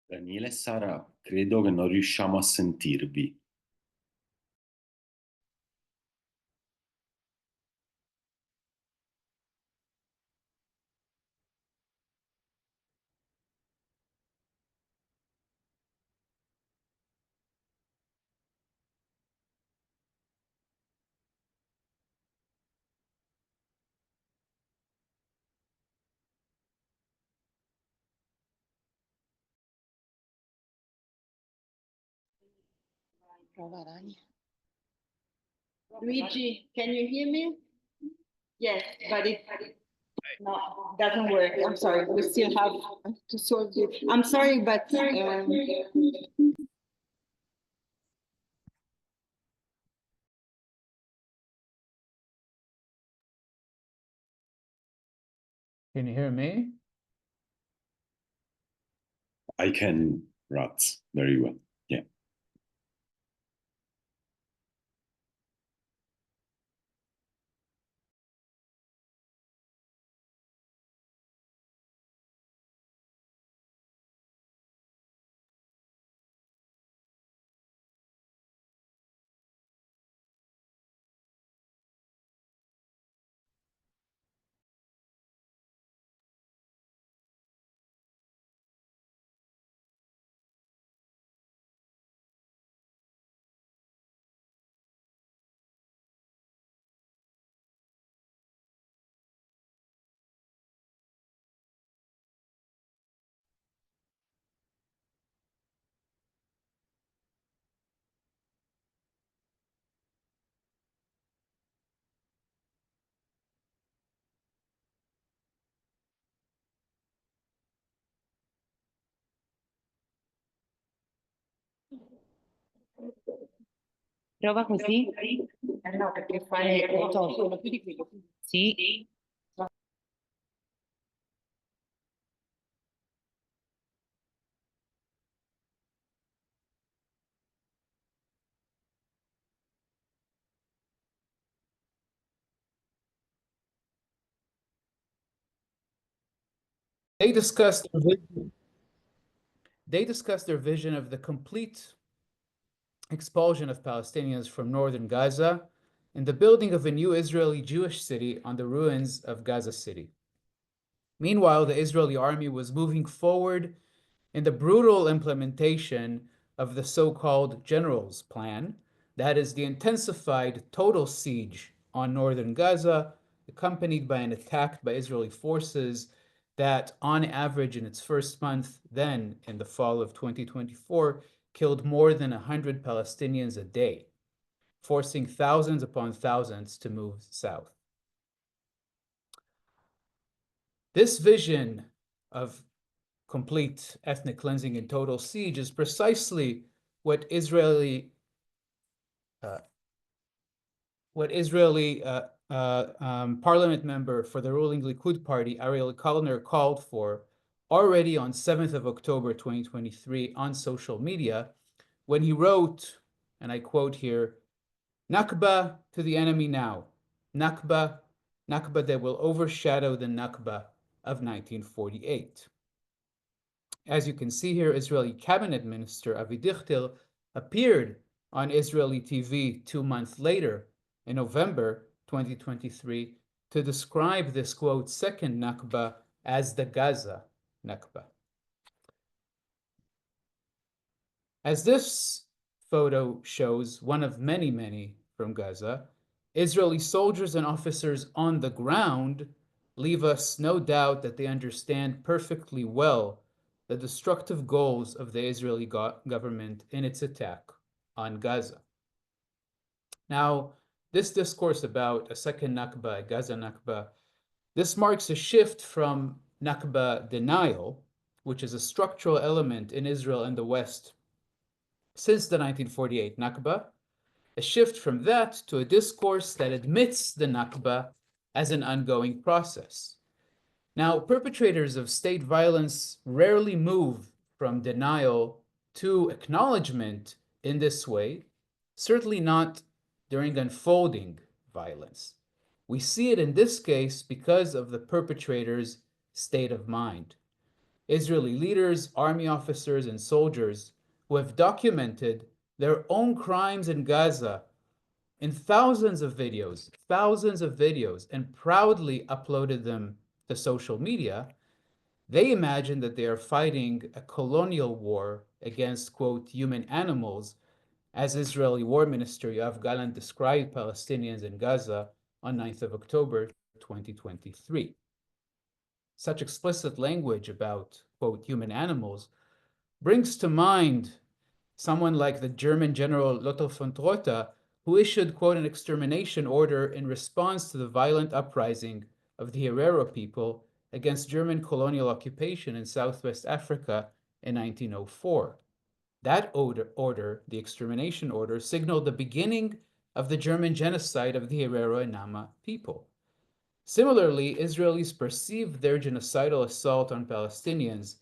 Daniele e Sara, credo che non riusciamo a sentirvi. Luigi, can you hear me? Yes, but it no, doesn't work. I'm sorry. We still have to solve it. I'm sorry, but Can you hear me? I can, Rats, very well. Yeah. Prova così? no, perché fare sono più di quello. Sì. They discussed their vision of the complete expulsion of Palestinians from northern Gaza and the building of a new Israeli Jewish city on the ruins of Gaza City. Meanwhile, the Israeli army was moving forward in the brutal implementation of the so-called General's Plan, that is the intensified total siege on northern Gaza, accompanied by an attack by Israeli forces that, on average in its first month, then in the fall of 2024, killed more than 100 Palestinians a day, forcing thousands upon thousands to move south. This vision of complete ethnic cleansing and total siege is precisely what Israeli parliament member for the ruling Likud party, Ariel Kalner, called for already on 7th of October 2023 on social media, when he wrote, and I quote here, "Nakba to the enemy now. Nakba, Nakba that will overshadow the Nakba of 1948. As you can see here, Israeli cabinet minister Avi Dichtel appeared on Israeli TV 2 months later, in November 2023, to describe this, quote, second Nakba as the Gaza Nakba. As this photo shows, one of many, many from Gaza, Israeli soldiers and officers on the ground leave us no doubt that they understand perfectly well the destructive goals of the Israeli government in its attack on Gaza. Now, this discourse about a second Nakba, a Gaza Nakba, this marks a shift from Nakba denial, which is a structural element in Israel and the West since the 1948 Nakba, a shift from that to a discourse that admits the Nakba as an ongoing process. Now, perpetrators of state violence rarely move from denial to acknowledgement in this way, certainly not during unfolding violence. We see it in this case because of the perpetrator's state of mind. Israeli leaders, army officers, and soldiers who have documented their own crimes in Gaza in thousands of videos, and proudly uploaded them to social media. They imagine that they are fighting a colonial war against, quote, human animals, as Israeli War Minister Yoav Gallant described Palestinians in Gaza on 9th of October 2023. Such explicit language about, quote, human animals brings to mind someone like the German General Lotto von Trotha, who issued, quote, an extermination order in response to the violent uprising of the Herero people against German colonial occupation in Southwest Africa in 1904. That order, the extermination order, signaled the beginning of the German genocide of the Herero and Nama people. Similarly, Israelis perceived their genocidal assault on Palestinians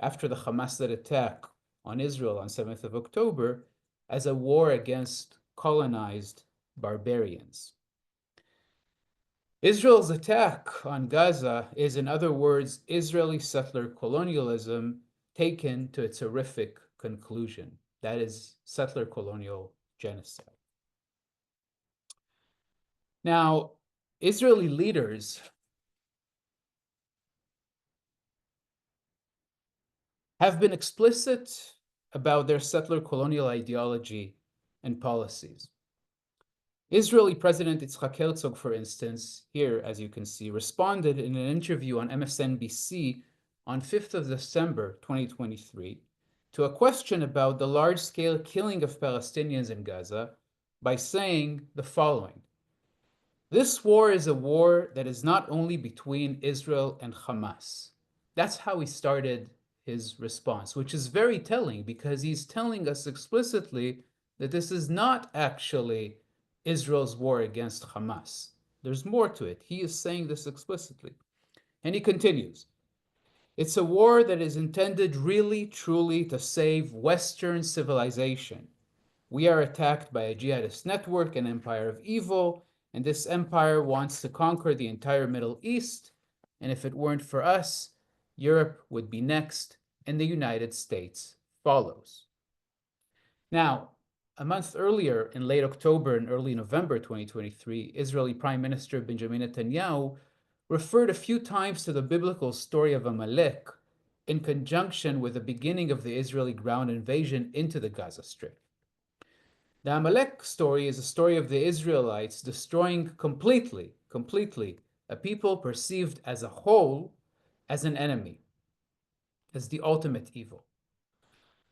after the Hamas-led attack on Israel on 7th of October as a war against colonized barbarians. Israel's attack on Gaza is, in other words, Israeli settler colonialism taken to its horrific conclusion. That is settler colonial genocide. Now, Israeli leaders have been explicit about their settler colonial ideology and policies. Israeli President Yitzhak Herzog, for instance, here, as you can see, responded in an interview on MSNBC on 5th of December 2023 to a question about the large-scale killing of Palestinians in Gaza by saying the following: "This war is a war that is not only between Israel and Hamas." That's how he started his response, which is very telling because he's telling us explicitly that this is not actually Israel's war against Hamas. There's more to it. He is saying this explicitly. And he continues, "It's a war that is intended really, truly to save Western civilization. We are attacked by a jihadist network, an empire of evil, and this empire wants to conquer the entire Middle East. And if it weren't for us, Europe would be next, and the United States follows." Now, a month earlier, in late October and early November 2023, Israeli Prime Minister Benjamin Netanyahu referred a few times to the biblical story of Amalek in conjunction with the beginning of the Israeli ground invasion into the Gaza Strip. The Amalek story is a story of the Israelites destroying completely a people perceived as a whole as an enemy, as the ultimate evil.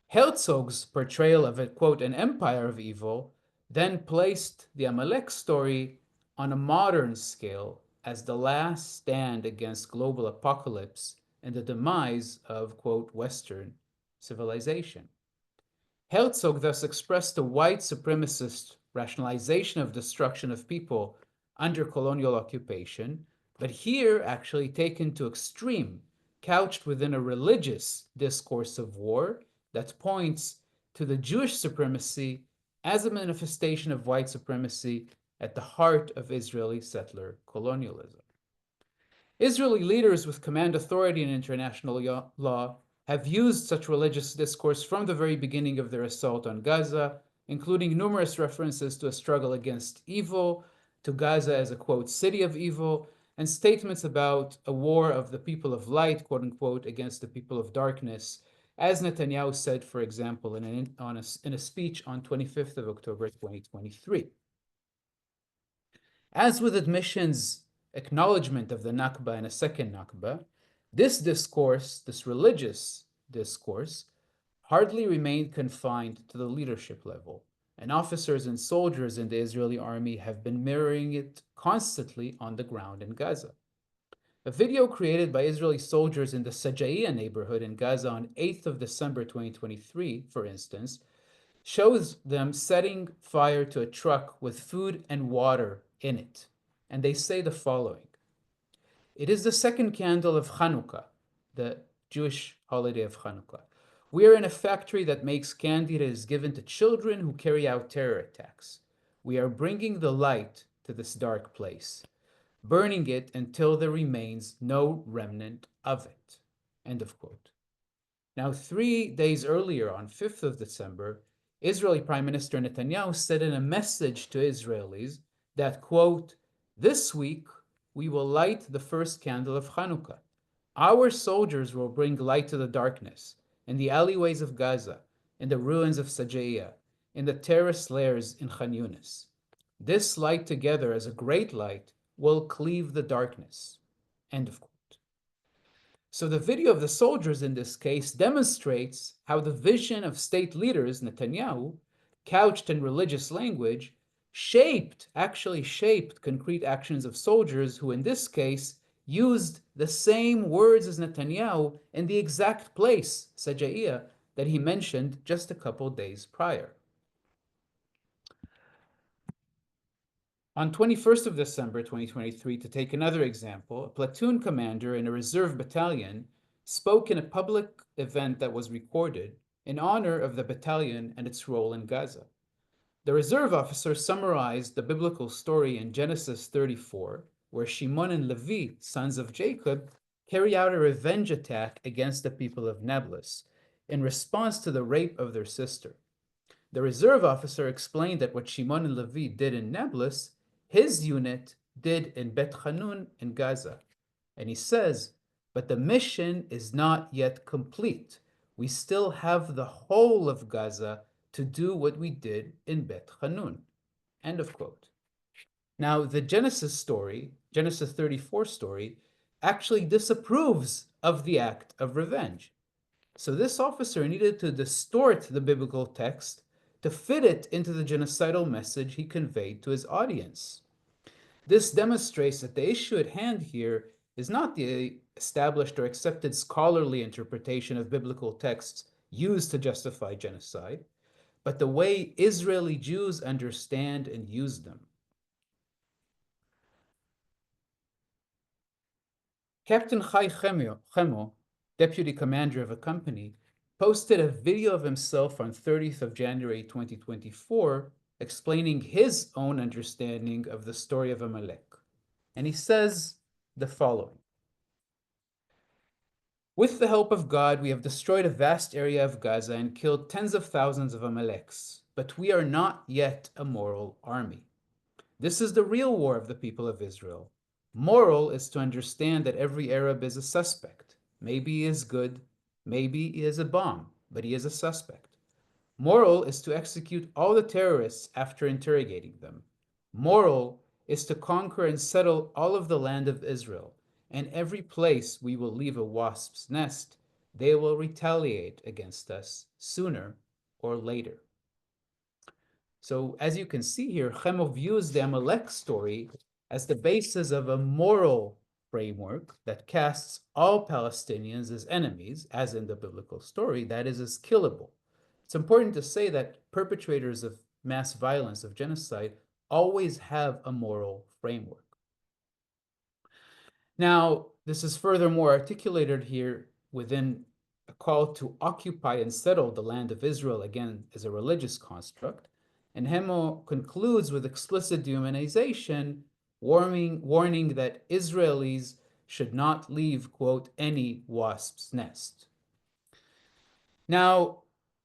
Herzog's portrayal of a, quote, an empire of evil then placed the Amalek story on a modern scale as the last stand against global apocalypse and the demise of, quote, Western civilization. Herzog thus expressed a white supremacist rationalization of destruction of people under colonial occupation, but here actually taken to extreme, couched within a religious discourse of war that points to the Jewish supremacy as a manifestation of white supremacy at the heart of Israeli settler colonialism. Israeli leaders with command authority in international law have used such religious discourse from the very beginning of their assault on Gaza, including numerous references to a struggle against evil, to Gaza as a, quote, city of evil, and statements about a war of the people of light, quote unquote, against the people of darkness, as Netanyahu said, for example, in a speech on 25th of October 2023. As with admission's acknowledgement of the Nakba and a second Nakba, this discourse, this religious discourse, hardly remained confined to the leadership level, and officers and soldiers in the Israeli army have been mirroring it constantly on the ground in Gaza. A video created by Israeli soldiers in the Sajaiya neighborhood in Gaza on 8th of December 2023, for instance, shows them setting fire to a truck with food and water in it. And they say the following: "It is the second candle of Hanukkah, the Jewish holiday of Hanukkah. We are in a factory that makes candy that is given to children who carry out terror attacks. We are bringing the light to this dark place, burning it until there remains no remnant of it." End of quote. Now, 3 days earlier, on 5th of December, Israeli Prime Minister Netanyahu said in a message to Israelis that, quote, "This week we will light the first candle of Hanukkah. Our soldiers will bring light to the darkness, in the alleyways of Gaza, in the ruins of Sajaiya, in the terrace lairs in Khan Yunis. This light together as a great light will cleave the darkness." End of quote. So the video of the soldiers in this case demonstrates how the vision of state leaders, Netanyahu, couched in religious language, actually shaped concrete actions of soldiers who in this case used the same words as Netanyahu in the exact place, Sajaiya, that he mentioned just a couple days prior. On 21st of December 2023, to take another example, a platoon commander in a reserve battalion spoke in a public event that was recorded in honor of the battalion and its role in Gaza. The reserve officer summarized the biblical story in Genesis 34, where Shimon and Levi, sons of Jacob, carry out a revenge attack against the people of Nablus in response to the rape of their sister. The reserve officer explained that what Shimon and Levi did in Nablus, his unit did in Bet Hanun in Gaza. And he says, but the mission is not yet complete. We still have the whole of Gaza to do what we did in Bet Hanun. End of quote. Now, the Genesis story, Genesis 34 story, actually disapproves of the act of revenge. So this officer needed to distort the biblical text to fit it into the genocidal message he conveyed to his audience. This demonstrates that the issue at hand here is not the established or accepted scholarly interpretation of biblical texts used to justify genocide, but the way Israeli Jews understand and use them. Captain Chai Chemo, deputy commander of a company, posted a video of himself on 30th of January 2024 explaining his own understanding of the story of Amalek. And he says the following. With the help of God, we have destroyed a vast area of Gaza and killed tens of thousands of Amaleks, but we are not yet a moral army. This is the real war of the people of Israel. Moral is to understand that every Arab is a suspect. Maybe he is good, maybe he is a bomb, but he is a suspect. Moral is to execute all the terrorists after interrogating them. Moral is to conquer and settle all of the land of Israel, and every place we will leave a wasp's nest, they will retaliate against us sooner or later. So as you can see here, Chemo views the Amalek story as the basis of a moral framework that casts all Palestinians as enemies, as in the biblical story, that is, as killable. It's important to say that perpetrators of mass violence, of genocide, always have a moral framework. Now, this is furthermore articulated here within a call to occupy and settle the land of Israel, again, as a religious construct. And Hemo concludes with explicit dehumanization, warning that Israelis should not leave, quote, any wasp's nest. Now,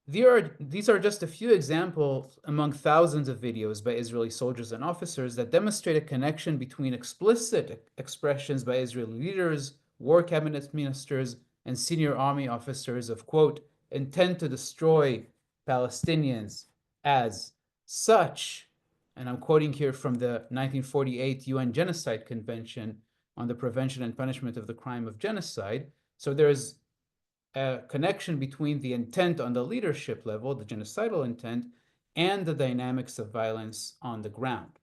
these are just a few examples among thousands of videos by Israeli soldiers and officers that demonstrate a connection between explicit expressions by Israeli leaders, war cabinet ministers, and senior army officers of, quote, intent to destroy Palestinians as such, and I'm quoting here from the 1948 UN Genocide Convention on the Prevention and Punishment of the Crime of Genocide. So there's a connection between the intent on the leadership level, the genocidal intent, and the dynamics of violence on the ground.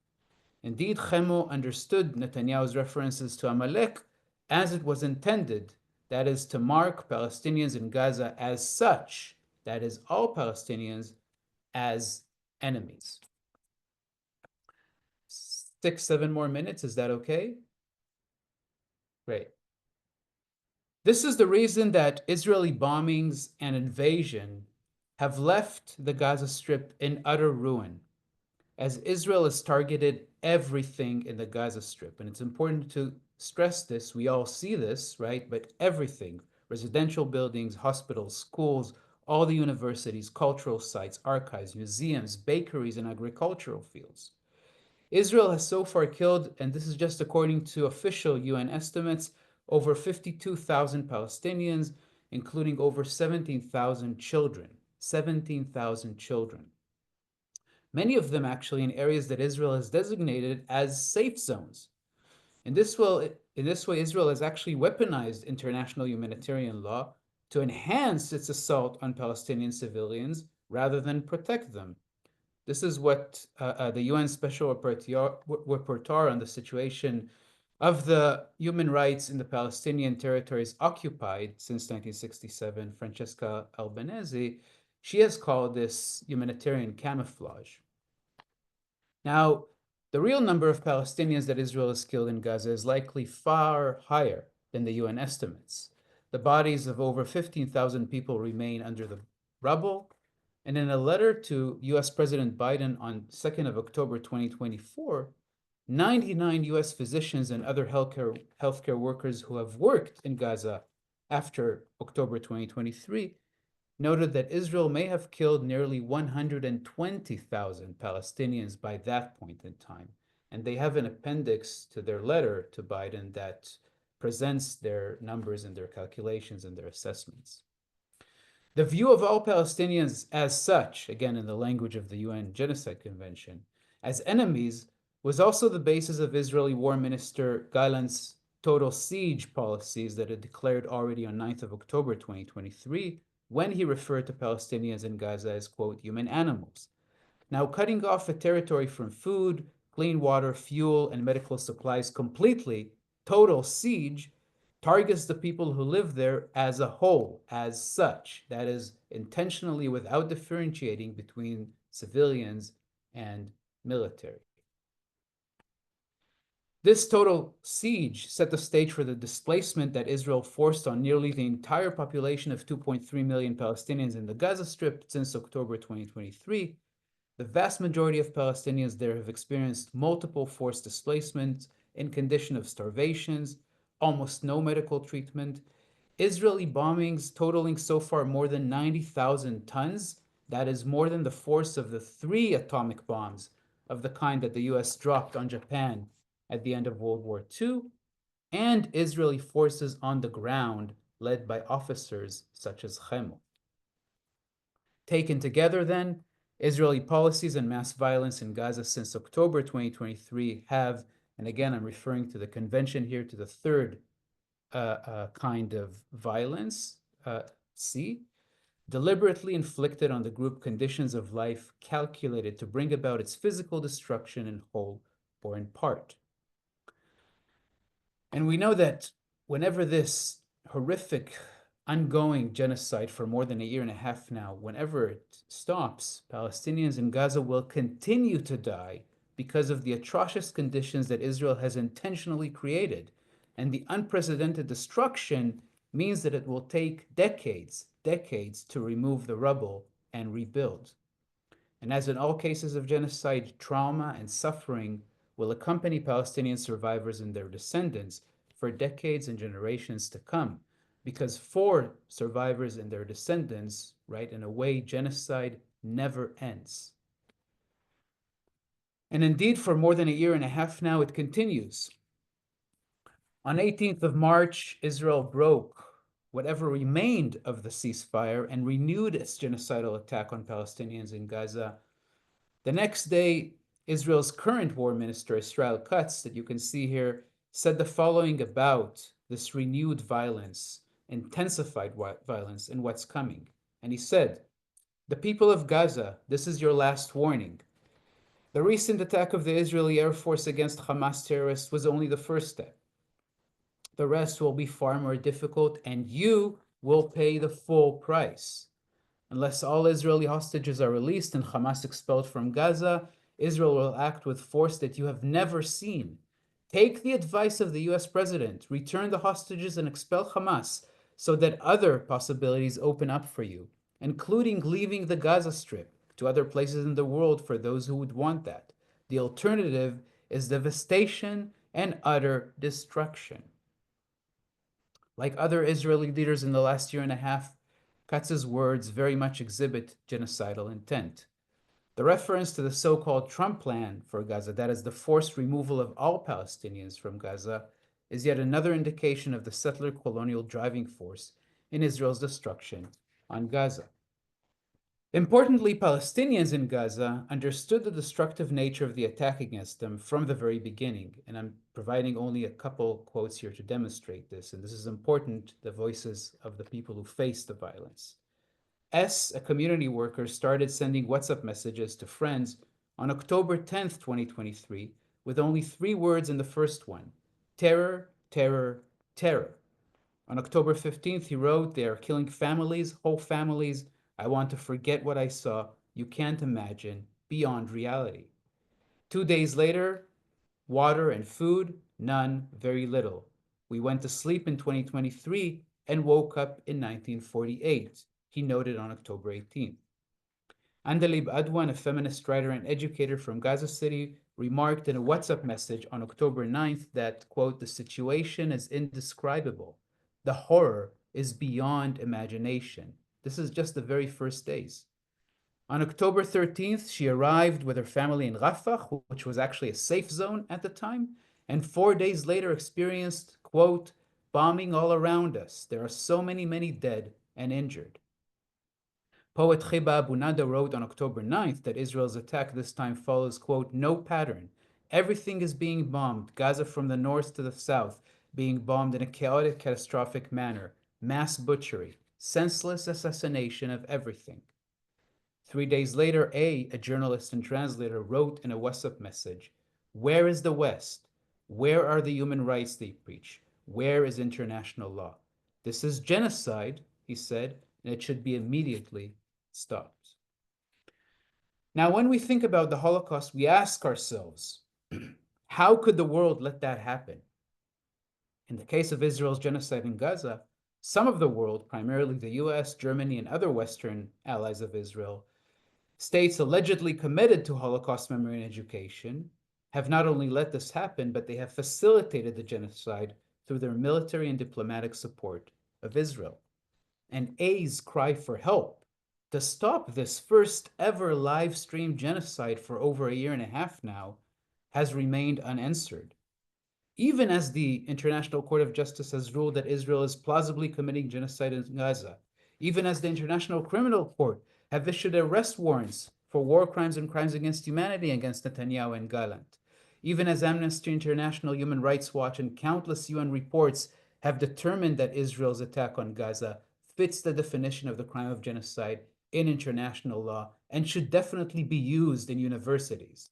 Indeed, Chemo understood Netanyahu's references to Amalek as it was intended, that is, to mark Palestinians in Gaza as such, that is, all Palestinians as enemies. 6-7 more minutes, is that okay? Great. This is the reason that Israeli bombings and invasion have left the Gaza Strip in utter ruin, as Israel has targeted everything in the Gaza Strip. And it's important to stress this. We all see this, right? But everything, residential buildings, hospitals, schools, all the universities, cultural sites, archives, museums, bakeries, and agricultural fields. Israel has so far killed, and this is just according to official UN estimates, over 52,000 Palestinians, including over 17,000 children. 17,000 children. Many of them actually in areas that Israel has designated as safe zones. In this way, Israel has actually weaponized international humanitarian law to enhance its assault on Palestinian civilians rather than protect them. This is what the UN Special Rapporteur on the situation of the human rights in the Palestinian territories occupied since 1967, Francesca Albanese, she has called this humanitarian camouflage. Now, the real number of Palestinians that Israel has killed in Gaza is likely far higher than the UN estimates. The bodies of over 15,000 people remain under the rubble. And in a letter to US President Biden on 2nd of October 2024, 99 US physicians and other healthcare workers who have worked in Gaza after October 2023 noted that Israel may have killed nearly 120,000 Palestinians by that point in time. And they have an appendix to their letter to Biden that presents their numbers and their calculations and their assessments. The view of all Palestinians as such, again in the language of the UN Genocide Convention, as enemies was also the basis of Israeli War Minister Gallant's total siege policies that it declared already on 9th of October 2023, when he referred to Palestinians in Gaza as, quote, human animals. Now, cutting off a territory from food, clean water, fuel, and medical supplies completely, total siege, targets the people who live there as a whole, as such, that is, intentionally without differentiating between civilians and military. This total siege set the stage for the displacement that Israel forced on nearly the entire population of 2.3 million Palestinians in the Gaza Strip since October 2023. The vast majority of Palestinians there have experienced multiple forced displacements in condition of starvations, almost no medical treatment, Israeli bombings totaling so far more than 90,000 tons. That is more than the force of the 3 atomic bombs of the kind that the US dropped on Japan at the end of World War II, and Israeli forces on the ground led by officers such as Chemo. Taken together then, Israeli policies and mass violence in Gaza since October 2023 have, and again I'm referring to the convention here, to the third kind of violence, C, deliberately inflicted on the group conditions of life calculated to bring about its physical destruction in whole or in part. And we know that whenever this horrific ongoing genocide for more than a year and a half now, whenever it stops, Palestinians in Gaza will continue to die because of the atrocious conditions that Israel has intentionally created. And the unprecedented destruction means that it will take decades to remove the rubble and rebuild. And as in all cases of genocide, trauma and suffering will accompany Palestinian survivors and their descendants for decades and generations to come. Because for survivors and their descendants, right, in a way, genocide never ends. And indeed, for more than a year and a half now, it continues. On 18th of March, Israel broke whatever remained of the ceasefire and renewed its genocidal attack on Palestinians in Gaza. The next day, Israel's current war minister, Israel Katz, that you can see here, said the following about this renewed violence, intensified violence, and what's coming. And he said, "The people of Gaza, this is your last warning. The recent attack of the Israeli Air Force against Hamas terrorists was only the first step. The rest will be far more difficult, and you will pay the full price. Unless all Israeli hostages are released and Hamas expelled from Gaza, Israel will act with force that you have never seen. Take the advice of the US president, return the hostages and expel Hamas so that other possibilities open up for you, including leaving the Gaza Strip to other places in the world for those who would want that. The alternative is devastation and utter destruction." Like other Israeli leaders in the last year and a half, Katz's words very much exhibit genocidal intent. The reference to the so-called Trump plan for Gaza, that is the forced removal of all Palestinians from Gaza, is yet another indication of the settler colonial driving force in Israel's destruction on Gaza. Importantly, Palestinians in Gaza understood the destructive nature of the attack against them from the very beginning, and I'm providing only a couple quotes here to demonstrate this, and this is important, the voices of the people who faced the violence. A community worker, started sending WhatsApp messages to friends on October 10th, 2023, with only 3 words in the first one: terror, terror, terror. On October 15th, he wrote, "They are killing families, whole families. I want to forget what I saw. You can't imagine, beyond reality." 2 days later, water and food, none, very little. We went to sleep in 2023 and woke up in 1948, he noted on October 18th. Andalib Adwan, a feminist writer and educator from Gaza City, remarked in a WhatsApp message on October 9th that, quote, "The situation is indescribable. The horror is beyond imagination." This is just the very first days. On October 13th, she arrived with her family in Rafah, which was actually a safe zone at the time, and 4 days later experienced, quote, "bombing all around us. There are so many, many dead and injured." Poet Khiba Abu Nada wrote on October 9th that Israel's attack this time follows, quote, "no pattern. Everything is being bombed, Gaza from the north to the south, being bombed in a chaotic, catastrophic manner, mass butchery, senseless assassination of everything." 3 days later, a journalist and translator, wrote in a WhatsApp message, "Where is the West? Where are the human rights they preach? Where is international law? This is genocide," he said, "and it should be immediately stopped." Now, when we think about the Holocaust, we ask ourselves, how could the world let that happen? In the case of Israel's genocide in Gaza, some of the world, primarily the US, Germany, and other Western allies of Israel, states allegedly committed to Holocaust memory and education, have not only let this happen, but they have facilitated the genocide through their military and diplomatic support of Israel. And A's cry for help to stop this first ever live stream genocide for over a year and a half now has remained unanswered. Even as the International Court of Justice has ruled that Israel is plausibly committing genocide in Gaza, even as the International Criminal Court have issued arrest warrants for war crimes and crimes against humanity against Netanyahu and Gallant, even as Amnesty International, Human Rights Watch, and countless UN reports have determined that Israel's attack on Gaza fits the definition of the crime of genocide in international law and should definitely be used in universities.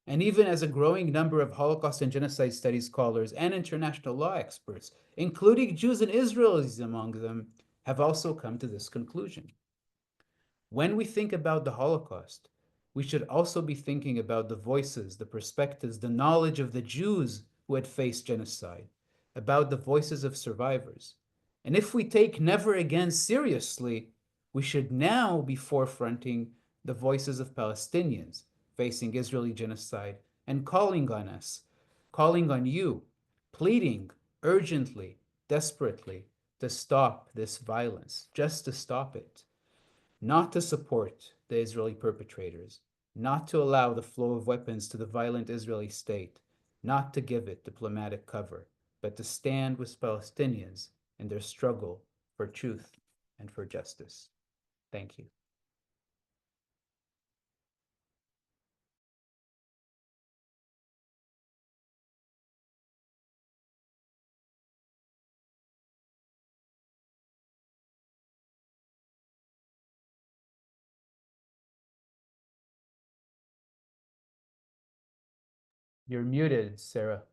And even as a growing number of Holocaust and genocide studies scholars and international law experts, including Jews and Israelis among them, have also come to this conclusion. When we think about the Holocaust, we should also be thinking about the voices, the perspectives, the knowledge of the Jews who had faced genocide, about the voices of survivors. And if we take never again seriously, we should now be forefronting the voices of Palestinians facing Israeli genocide and calling on us, calling on you, pleading urgently, desperately to stop this violence, just to stop it, not to support the Israeli perpetrators, not to allow the flow of weapons to the violent Israeli state, not to give it diplomatic cover, but to stand with Palestinians in their struggle for truth and for justice. Thank you. You're muted, Sarah.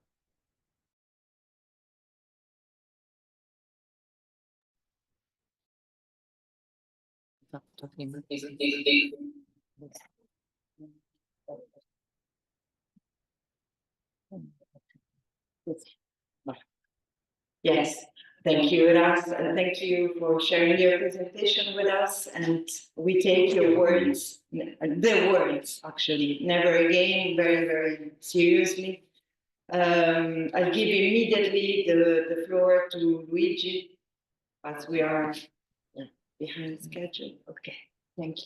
Yes, thank you, Ras, and thank you for sharing your presentation with us. And we take your words, the words actually, never again, very, very seriously. I'll give immediately the floor to Luigi, as we are behind schedule. Okay, thank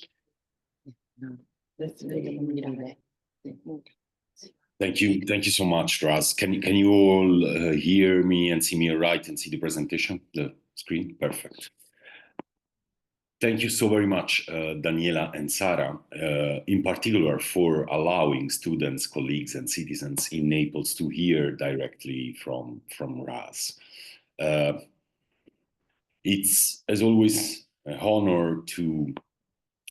you. Let's Thank you so much, Raz. Can you all hear me and see me right and see the presentation, the screen? Perfect. Thank you so very much, Daniela and Sara, in particular for allowing students, colleagues, and citizens in Naples to hear directly from Raz. It's, as always, an honor to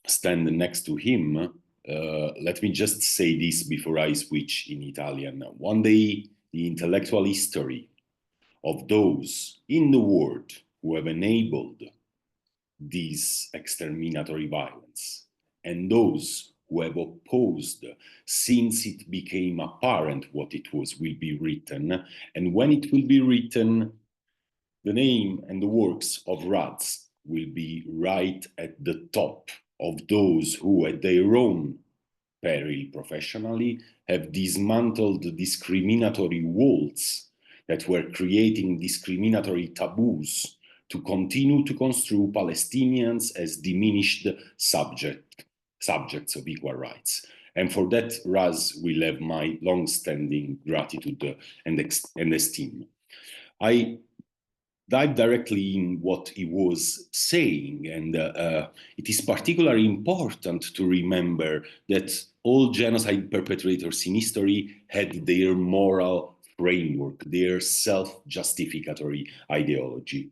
stand next to him. Let me just say this before I switch in Italian. One day, the intellectual history of those in the world who have enabled this exterminatory violence and those who have opposed since it became apparent what it was will be written. And when it will be written, the name and the works of Raz will be right at the top of those who, at their own peril professionally, have dismantled the discriminatory walls that were creating discriminatory taboos to continue to construe Palestinians as diminished subjects of equal rights. And for that, Raz will have my long-standing gratitude and esteem. I dive directly in what he was saying, and it is particularly important to remember that all genocide perpetrators in history had their moral framework, their self-justificatory ideology.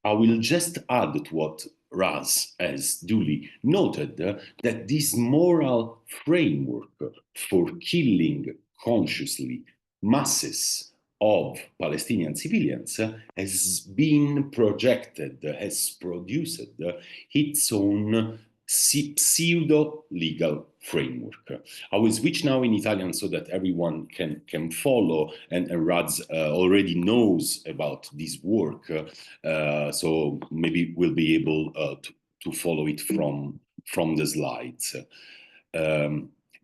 I will just add to what Raz has duly noted, that this moral framework for killing consciously masses of Palestinian civilians has been projected, has produced its own pseudo-legal framework. I will switch now in Italian so that everyone can follow, and Raz already knows about this work, so maybe we'll be able to follow it from the slides.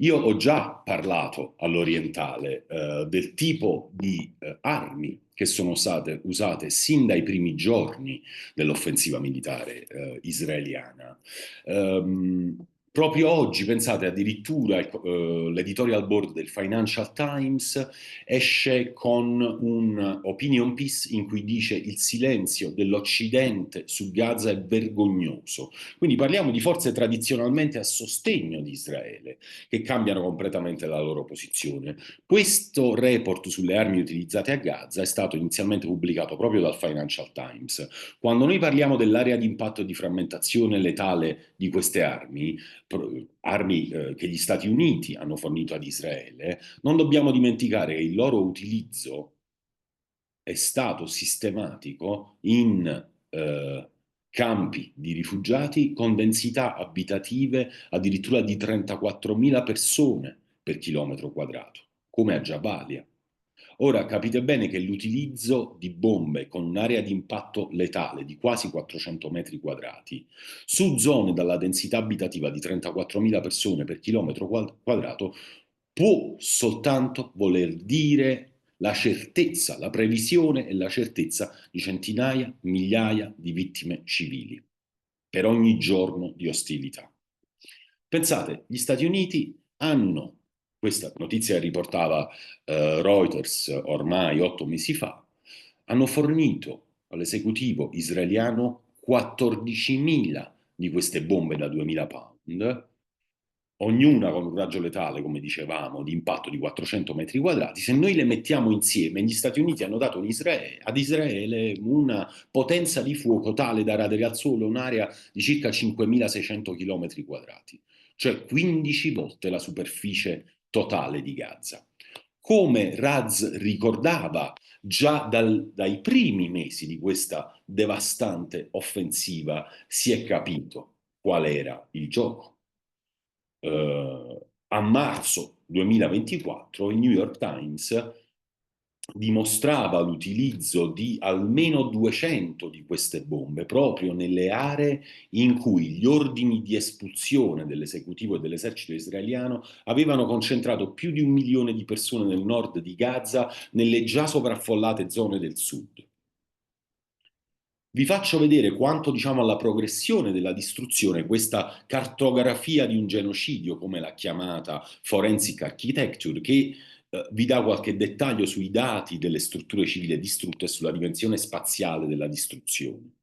Io ho già parlato all'orientale del tipo di armi che sono state usate sin dai primi giorni dell'offensiva militare israeliana. Proprio oggi, pensate, addirittura l'editorial board del Financial Times esce con un opinion piece in cui dice il silenzio dell'Occidente su Gaza è vergognoso. Quindi parliamo di forze tradizionalmente a sostegno di Israele, che cambiano completamente la loro posizione. Questo report sulle armi utilizzate a Gaza è stato inizialmente pubblicato proprio dal Financial Times. Quando noi parliamo dell'area di impatto e di frammentazione letale di queste armi che gli Stati Uniti hanno fornito ad Israele, non dobbiamo dimenticare che il loro utilizzo è stato sistematico in campi di rifugiati con densità abitative addirittura di 34.000 persone per chilometro quadrato, come a Jabalia. Ora capite bene che l'utilizzo di bombe con un'area di impatto letale di quasi 400 metri quadrati su zone dalla densità abitativa di 34.000 persone per chilometro quadrato può soltanto voler dire la certezza, la previsione e la certezza di centinaia, migliaia di vittime civili per ogni giorno di ostilità. Pensate, gli Stati Uniti hanno, questa notizia riportava Reuters ormai 8 mesi fa, hanno fornito all'esecutivo israeliano 14.000 di queste bombe da 2.000 pound, ognuna con un raggio letale, come dicevamo, di impatto di 400 metri quadrati. Se noi le mettiamo insieme, gli Stati Uniti hanno dato ad Israele una potenza di fuoco tale da radere al suolo un'area di circa 5.600 km quadrati, cioè 15 volte la superficie totale di Gaza. Come Raz ricordava già dai primi mesi di questa devastante offensiva, si è capito qual era il gioco. A marzo 2024 il New York Times dimostrava l'utilizzo di almeno 200 di queste bombe proprio nelle aree in cui gli ordini di espulsione dell'esecutivo e dell'esercito israeliano avevano concentrato più di 1 milione di persone nel nord di Gaza, nelle già sovraffollate zone del sud. Vi faccio vedere quanto, diciamo, alla progressione della distruzione, questa cartografia di un genocidio, come l'ha chiamata Forensic Architecture, che vi dà qualche dettaglio sui dati delle strutture civili distrutte e sulla dimensione spaziale della distruzione.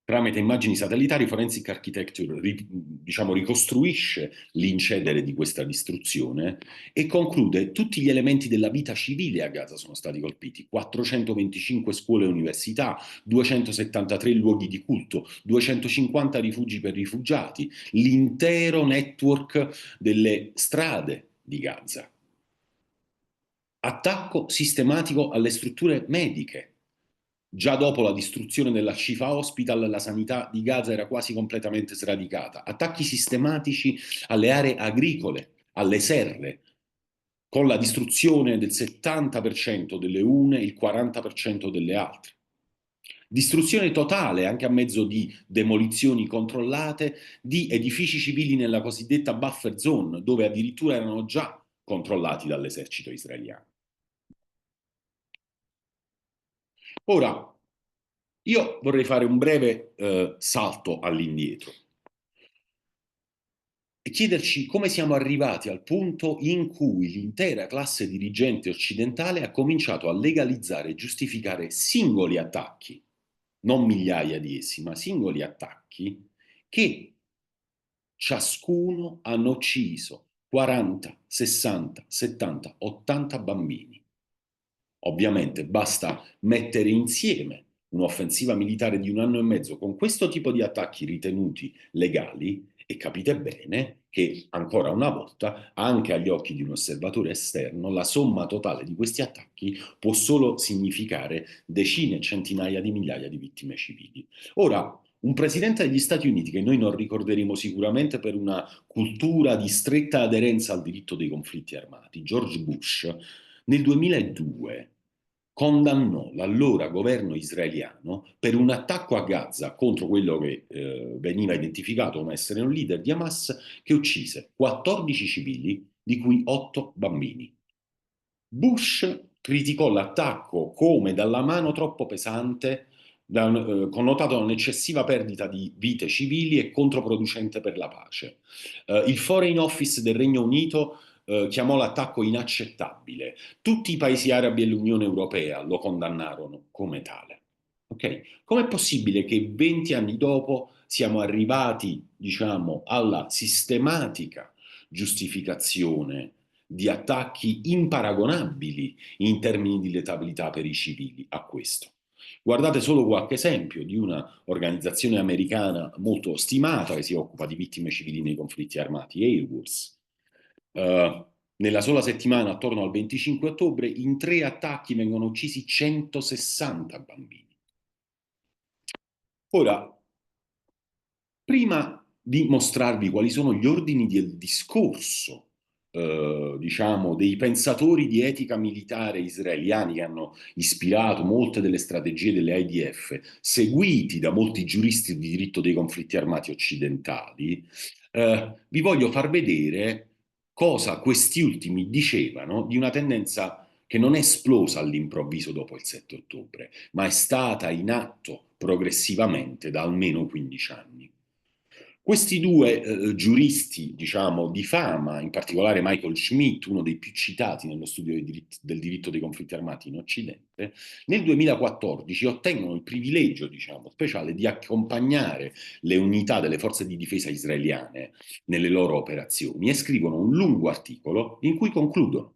Tramite immagini satellitari, Forensic Architecture diciamo, ricostruisce l'incedere di questa distruzione e conclude: tutti gli elementi della vita civile a Gaza sono stati colpiti, 425 scuole e università, 273 luoghi di culto, 250 rifugi per rifugiati, l'intero network delle strade di Gaza. Attacco sistematico alle strutture mediche. Già dopo la distruzione della Shifa Hospital, la sanità di Gaza era quasi completamente sradicata. Attacchi sistematici alle aree agricole, alle serre, con la distruzione del 70% delle une e il 40% delle altre. Distruzione totale, anche a mezzo di demolizioni controllate, di edifici civili nella cosiddetta buffer zone, dove addirittura erano già controllati dall'esercito israeliano. Ora, io vorrei fare un breve salto all'indietro e chiederci come siamo arrivati al punto in cui l'intera classe dirigente occidentale ha cominciato a legalizzare e giustificare singoli attacchi, non migliaia di essi, ma singoli attacchi che ciascuno hanno ucciso 40, 60, 70, 80 bambini. Ovviamente basta mettere insieme un'offensiva militare di 1 anno e mezzo con questo tipo di attacchi ritenuti legali e capite bene che, ancora una volta, anche agli occhi di un osservatore esterno, la somma totale di questi attacchi può solo significare decine, centinaia di migliaia di vittime civili. Ora, un presidente degli Stati Uniti, che noi non ricorderemo sicuramente per una cultura di stretta aderenza al diritto dei conflitti armati, George Bush, nel 2002 condannò l'allora governo israeliano per un attacco a Gaza contro quello che veniva identificato come essere un leader di Hamas, che uccise 14 civili, di cui 8 bambini. Bush criticò l'attacco come dalla mano troppo pesante, connotato da un'eccessiva perdita di vite civili e controproducente per la pace. Il Foreign Office del Regno Unito chiamò l'attacco inaccettabile. Tutti i paesi arabi e l'Unione Europea lo condannarono come tale. Okay? Com'è possibile che 20 anni dopo siamo arrivati, diciamo, alla sistematica giustificazione di attacchi imparagonabili in termini di letalità per i civili a questo? Guardate solo qualche esempio di una organizzazione americana molto stimata che si occupa di vittime civili nei conflitti armati, AWORS. Nella sola settimana, attorno al 25 ottobre, in 3 attacchi vengono uccisi 160 bambini. Ora, prima di mostrarvi quali sono gli ordini del discorso, diciamo, dei pensatori di etica militare israeliani che hanno ispirato molte delle strategie delle IDF, seguiti da molti giuristi di diritto dei conflitti armati occidentali, vi voglio far vedere cosa questi ultimi dicevano di una tendenza che non è esplosa all'improvviso dopo il 7 ottobre, ma è stata in atto progressivamente da almeno 15 anni. Questi due giuristi, diciamo, di fama, in particolare Michael Schmidt, uno dei più citati nello studio del diritto dei conflitti armati in Occidente, nel 2014 ottengono il privilegio, diciamo, speciale di accompagnare le unità delle forze di difesa israeliane nelle loro operazioni e scrivono un lungo articolo in cui concludono: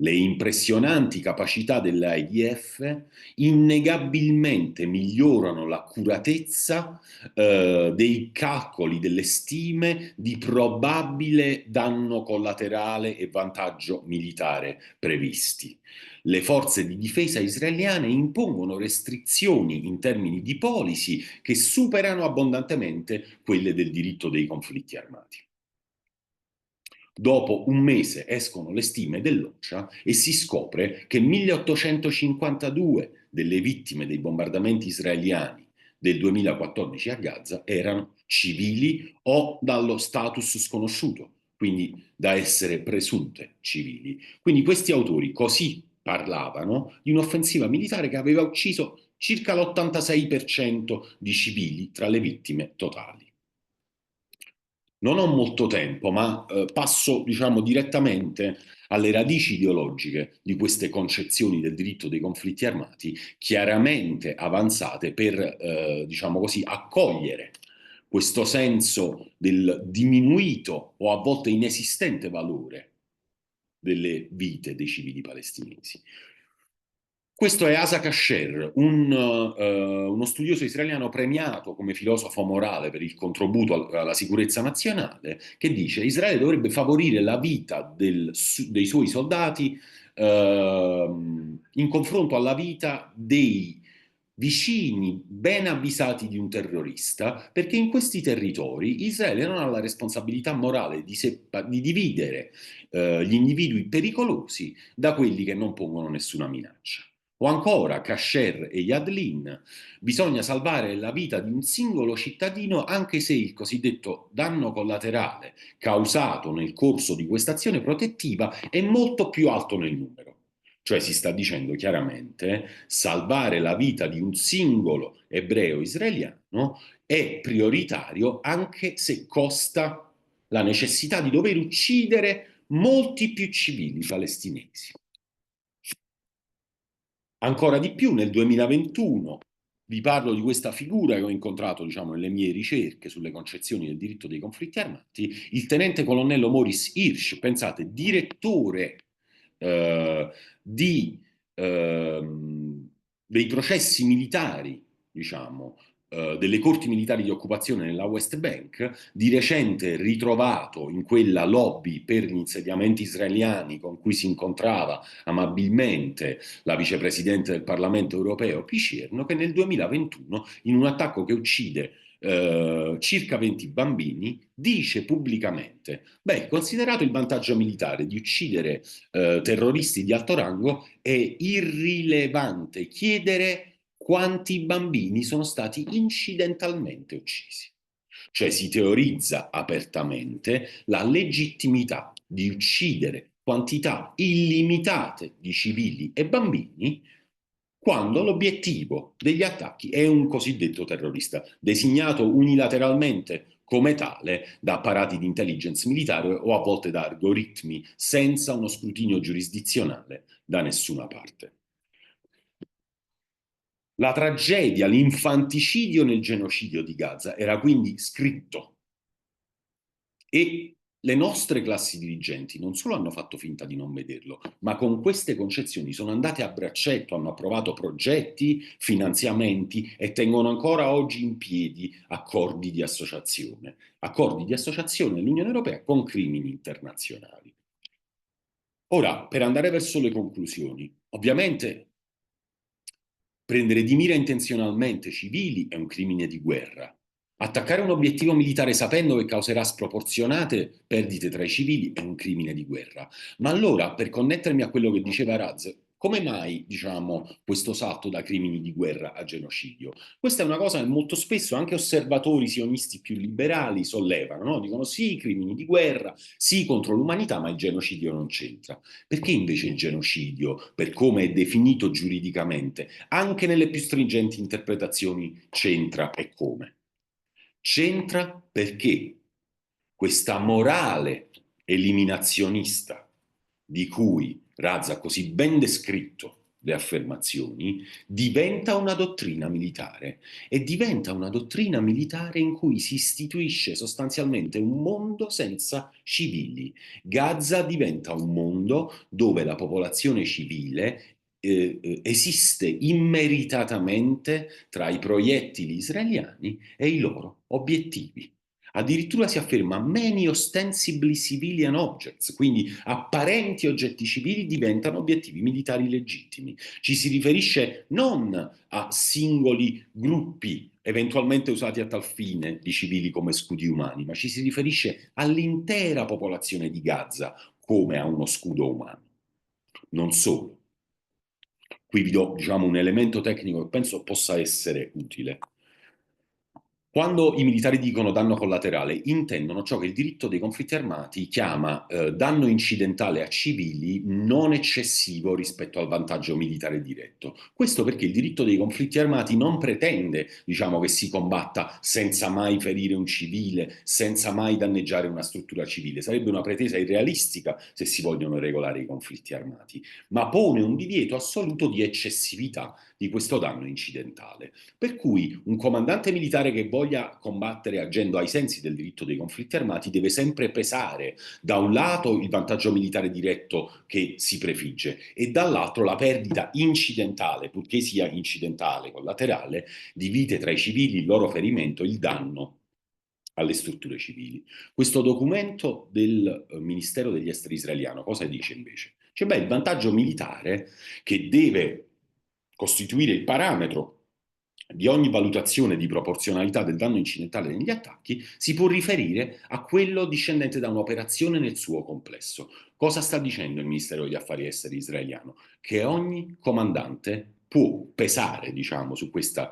Le impressionanti capacità dell'IDF innegabilmente migliorano l'accuratezza dei calcoli, delle stime di probabile danno collaterale e vantaggio militare previsti. Le forze di difesa israeliane impongono restrizioni in termini di policy che superano abbondantemente quelle del diritto dei conflitti armati. Dopo un mese escono le stime dell'ONU e si scopre che 1852 delle vittime dei bombardamenti israeliani del 2014 a Gaza erano civili o dallo status sconosciuto, quindi da essere presunte civili. Quindi questi autori così parlavano di un'offensiva militare che aveva ucciso circa l'86% di civili tra le vittime totali. Non ho molto tempo, ma passo, diciamo, direttamente alle radici ideologiche di queste concezioni del diritto dei conflitti armati, chiaramente avanzate per, diciamo così, accogliere questo senso del diminuito o a volte inesistente valore delle vite dei civili palestinesi. Questo è Asa Kasher, uno studioso israeliano premiato come filosofo morale per il contributo alla sicurezza nazionale, che dice che Israele dovrebbe favorire la vita dei suoi soldati in confronto alla vita dei vicini ben avvisati di un terrorista, perché in questi territori Israele non ha la responsabilità morale di dividere gli individui pericolosi da quelli che non pongono nessuna minaccia. O ancora, Kasher e Yadlin, bisogna salvare la vita di un singolo cittadino anche se il cosiddetto danno collaterale causato nel corso di questa azione protettiva è molto più alto nel numero. Cioè si sta dicendo chiaramente salvare la vita di un singolo ebreo israeliano è prioritario anche se costa la necessità di dover uccidere molti più civili palestinesi. Ancora di più, nel 2021 vi parlo di questa figura che ho incontrato, diciamo, nelle mie ricerche sulle concezioni del diritto dei conflitti armati, il tenente colonnello Maurice Hirsch, pensate, direttore di, dei processi militari, diciamo, delle corti militari di occupazione nella West Bank, di recente ritrovato in quella lobby per gli insediamenti israeliani con cui si incontrava amabilmente la vicepresidente del Parlamento europeo Picierno, che nel 2021, in un attacco che uccide circa 20 bambini, dice pubblicamente: beh, considerato il vantaggio militare di uccidere terroristi di alto rango, è irrilevante chiedere quanti bambini sono stati incidentalmente uccisi. Cioè si teorizza apertamente la legittimità di uccidere quantità illimitate di civili e bambini quando l'obiettivo degli attacchi è un cosiddetto terrorista, designato unilateralmente come tale da apparati di intelligence militare o a volte da algoritmi senza uno scrutinio giurisdizionale da nessuna parte. La tragedia, l'infanticidio nel genocidio di Gaza era quindi scritto e le nostre classi dirigenti non solo hanno fatto finta di non vederlo, ma con queste concezioni sono andate a braccetto, hanno approvato progetti, finanziamenti e tengono ancora oggi in piedi accordi di associazione dell'Unione Europea con crimini internazionali. Ora, per andare verso le conclusioni, ovviamente prendere di mira intenzionalmente civili è un crimine di guerra. Attaccare un obiettivo militare sapendo che causerà sproporzionate perdite tra i civili è un crimine di guerra. Ma allora, per connettermi a quello che diceva Raz, come mai, diciamo, questo salto da crimini di guerra a genocidio? Questa è una cosa che molto spesso anche osservatori sionisti più liberali sollevano, no? Dicono sì, crimini di guerra, sì, contro l'umanità, ma il genocidio non c'entra. Perché invece il genocidio, per come è definito giuridicamente, anche nelle più stringenti interpretazioni, c'entra e come? C'entra perché questa morale eliminazionista di cui Raz ha così ben descritto le affermazioni, diventa una dottrina militare e diventa una dottrina militare in cui si istituisce sostanzialmente un mondo senza civili. Gaza diventa un mondo dove la popolazione civile esiste immeritatamente tra i proiettili israeliani e i loro obiettivi. Addirittura si afferma many ostensibly civilian objects, quindi apparenti oggetti civili diventano obiettivi militari legittimi. Ci si riferisce non a singoli gruppi eventualmente usati a tal fine di civili come scudi umani, ma ci si riferisce all'intera popolazione di Gaza come a uno scudo umano. Non solo. Qui vi do, diciamo, un elemento tecnico che penso possa essere utile. Quando i militari dicono danno collaterale, intendono ciò che il diritto dei conflitti armati chiama danno incidentale a civili non eccessivo rispetto al vantaggio militare diretto. Questo perché il diritto dei conflitti armati non pretende, diciamo, che si combatta senza mai ferire un civile, senza mai danneggiare una struttura civile. Sarebbe una pretesa irrealistica se si vogliono regolare i conflitti armati, ma pone un divieto assoluto di eccessività di questo danno incidentale. Per cui un comandante militare che voglia combattere agendo ai sensi del diritto dei conflitti armati deve sempre pesare da un lato il vantaggio militare diretto che si prefigge e dall'altro la perdita incidentale, purché sia incidentale, collaterale, di vite tra i civili, il loro ferimento, il danno alle strutture civili. Questo documento del Ministero degli Esteri israeliano cosa dice invece? Cioè, il vantaggio militare che deve costituire il parametro di ogni valutazione di proporzionalità del danno incidentale negli attacchi si può riferire a quello discendente da un'operazione nel suo complesso. Cosa sta dicendo il Ministero degli Affari Esteri israeliano? Che ogni comandante può pesare, diciamo, su questa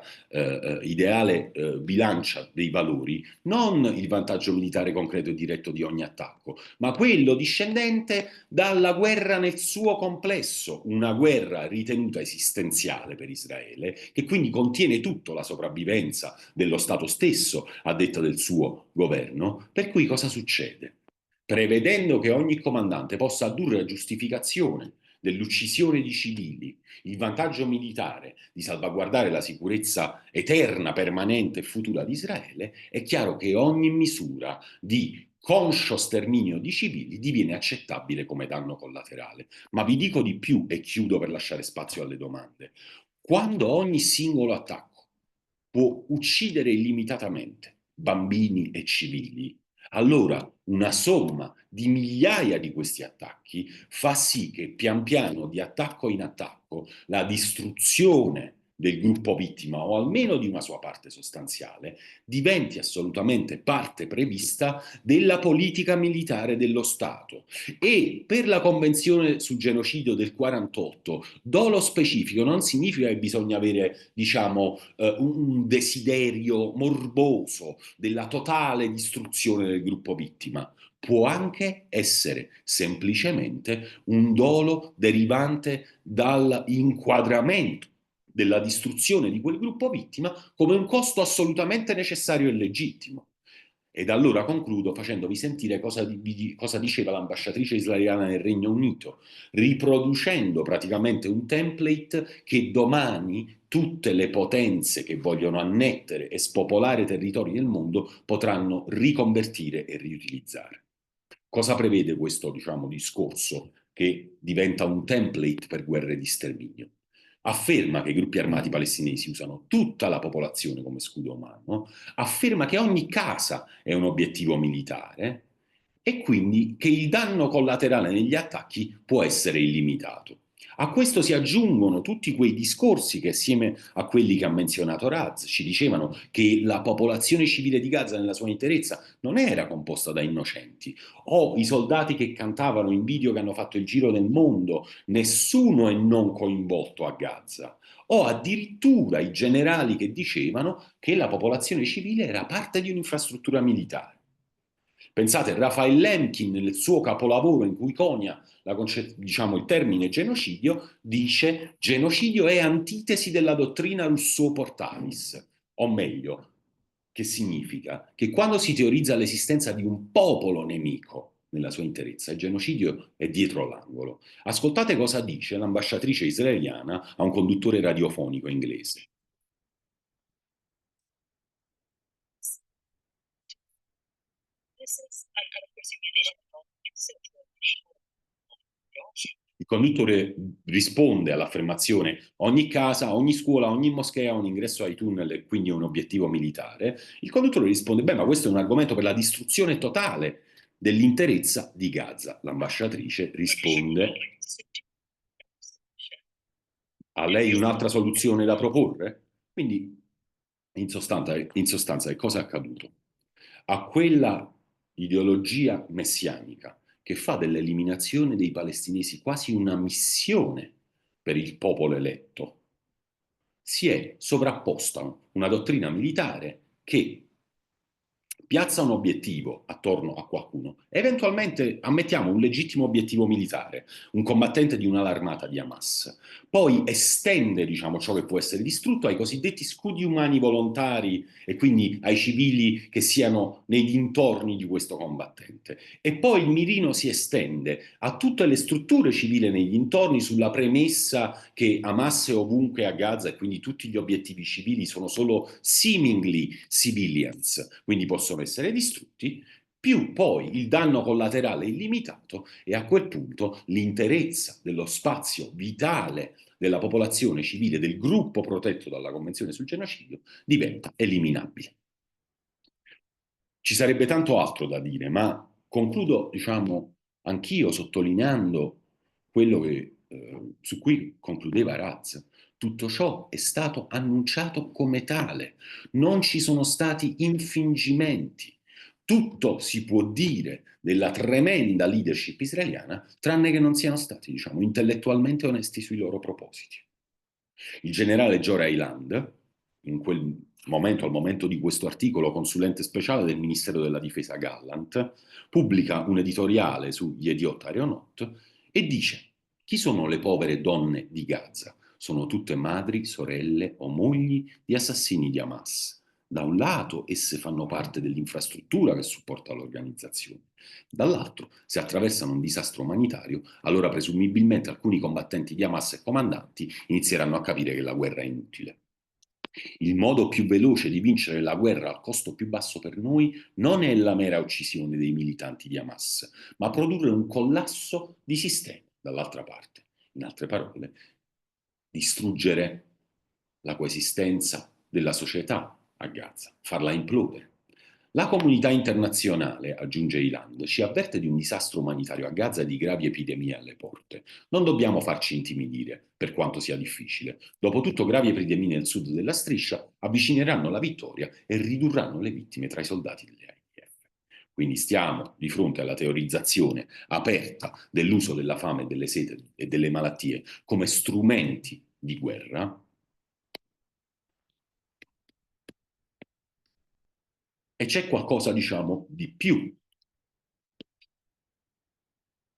ideale bilancia dei valori, non il vantaggio militare concreto e diretto di ogni attacco, ma quello discendente dalla guerra nel suo complesso, una guerra ritenuta esistenziale per Israele, che quindi contiene tutto la sopravvivenza dello Stato stesso, a detta del suo governo, per cui cosa succede? Prevedendo che ogni comandante possa addurre a giustificazione dell'uccisione di civili il vantaggio militare di salvaguardare la sicurezza eterna, permanente e futura di Israele, è chiaro che ogni misura di conscio sterminio di civili diviene accettabile come danno collaterale. Ma vi dico di più e chiudo per lasciare spazio alle domande. Quando ogni singolo attacco può uccidere illimitatamente bambini e civili, allora una somma di migliaia di questi attacchi fa sì che pian piano, di attacco in attacco, la distruzione del gruppo vittima o almeno di una sua parte sostanziale diventi assolutamente parte prevista della politica militare dello Stato. E per la Convenzione sul genocidio del 48, dolo specifico non significa che bisogna avere, diciamo, un desiderio morboso della totale distruzione del gruppo vittima. Può anche essere semplicemente un dolo derivante dall'inquadramento della distruzione di quel gruppo vittima come un costo assolutamente necessario e legittimo. Ed allora concludo facendovi sentire cosa diceva l'ambasciatrice israeliana nel Regno Unito, riproducendo praticamente un template che domani tutte le potenze che vogliono annettere e spopolare territori del mondo potranno riconvertire e riutilizzare. Cosa prevede questo, diciamo, discorso che diventa un template per guerre di sterminio? Afferma che i gruppi armati palestinesi usano tutta la popolazione come scudo umano, afferma che ogni casa è un obiettivo militare e quindi che il danno collaterale negli attacchi può essere illimitato. A questo si aggiungono tutti quei discorsi che, assieme a quelli che ha menzionato Raz, ci dicevano che la popolazione civile di Gaza nella sua interezza non era composta da innocenti, o i soldati che cantavano in video che hanno fatto il giro del mondo, nessuno è non coinvolto a Gaza, o addirittura i generali che dicevano che la popolazione civile era parte di un'infrastruttura militare. Pensate, Raphael Lemkin, nel suo capolavoro in cui conia diciamo, il termine genocidio, dice genocidio è antitesi della dottrina Rousseau Portalis, o meglio, che significa che quando si teorizza l'esistenza di un popolo nemico nella sua interezza. Il genocidio è dietro l'angolo. Ascoltate cosa dice l'ambasciatrice israeliana a un conduttore radiofonico inglese. Il conduttore risponde all'affermazione: ogni casa, ogni scuola, ogni moschea ha un ingresso ai tunnel e quindi un obiettivo militare. Il conduttore risponde: beh, ma questo è un argomento per la distruzione totale dell'interezza di Gaza. L'ambasciatrice risponde: ha lei un'altra soluzione da proporre? Quindi, in sostanza, che cosa è accaduto? A quella ideologia messianica che fa dell'eliminazione dei palestinesi quasi una missione per il popolo eletto, si è sovrapposta una dottrina militare che piazza un obiettivo attorno a qualcuno, eventualmente ammettiamo un legittimo obiettivo militare, un combattente di un'ala armata di Hamas, poi estende, diciamo, ciò che può essere distrutto ai cosiddetti scudi umani volontari e quindi ai civili che siano nei dintorni di questo combattente. E poi il mirino si estende a tutte le strutture civili nei dintorni sulla premessa che Hamas è ovunque a Gaza e quindi tutti gli obiettivi civili sono solo seemingly civilians, quindi possono essere distrutti, più poi il danno collaterale illimitato e a quel punto l'interezza dello spazio vitale della popolazione civile, del gruppo protetto dalla Convenzione sul genocidio, diventa eliminabile. Ci sarebbe tanto altro da dire, ma concludo, diciamo, anch'io sottolineando quello su cui concludeva Raz. Tutto ciò è stato annunciato come tale, non ci sono stati infingimenti. Tutto si può dire della tremenda leadership israeliana, tranne che non siano stati, diciamo, intellettualmente onesti sui loro propositi. Il generale Joe Land, in quel momento, al momento di questo articolo, consulente speciale del Ministero della Difesa Gallant, pubblica un editoriale su Yediot Aeronot e dice: chi sono le povere donne di Gaza? Sono tutte madri, sorelle o mogli di assassini di Hamas. Da un lato esse fanno parte dell'infrastruttura che supporta l'organizzazione, dall'altro, se attraversano un disastro umanitario, allora presumibilmente alcuni combattenti di Hamas e comandanti inizieranno a capire che la guerra è inutile. Il modo più veloce di vincere la guerra al costo più basso per noi non è la mera uccisione dei militanti di Hamas, ma produrre un collasso di sistemi dall'altra parte. In altre parole, distruggere la coesistenza della società a Gaza, farla implodere. La comunità internazionale, aggiunge Iland, ci avverte di un disastro umanitario a Gaza e di gravi epidemie alle porte. Non dobbiamo farci intimidire, per quanto sia difficile. Dopotutto, gravi epidemie nel sud della striscia avvicineranno la vittoria e ridurranno le vittime tra i soldati dell'AIF. Quindi stiamo di fronte alla teorizzazione aperta dell'uso della fame, delle sete e delle malattie come strumenti di guerra. E c'è qualcosa, diciamo, di più.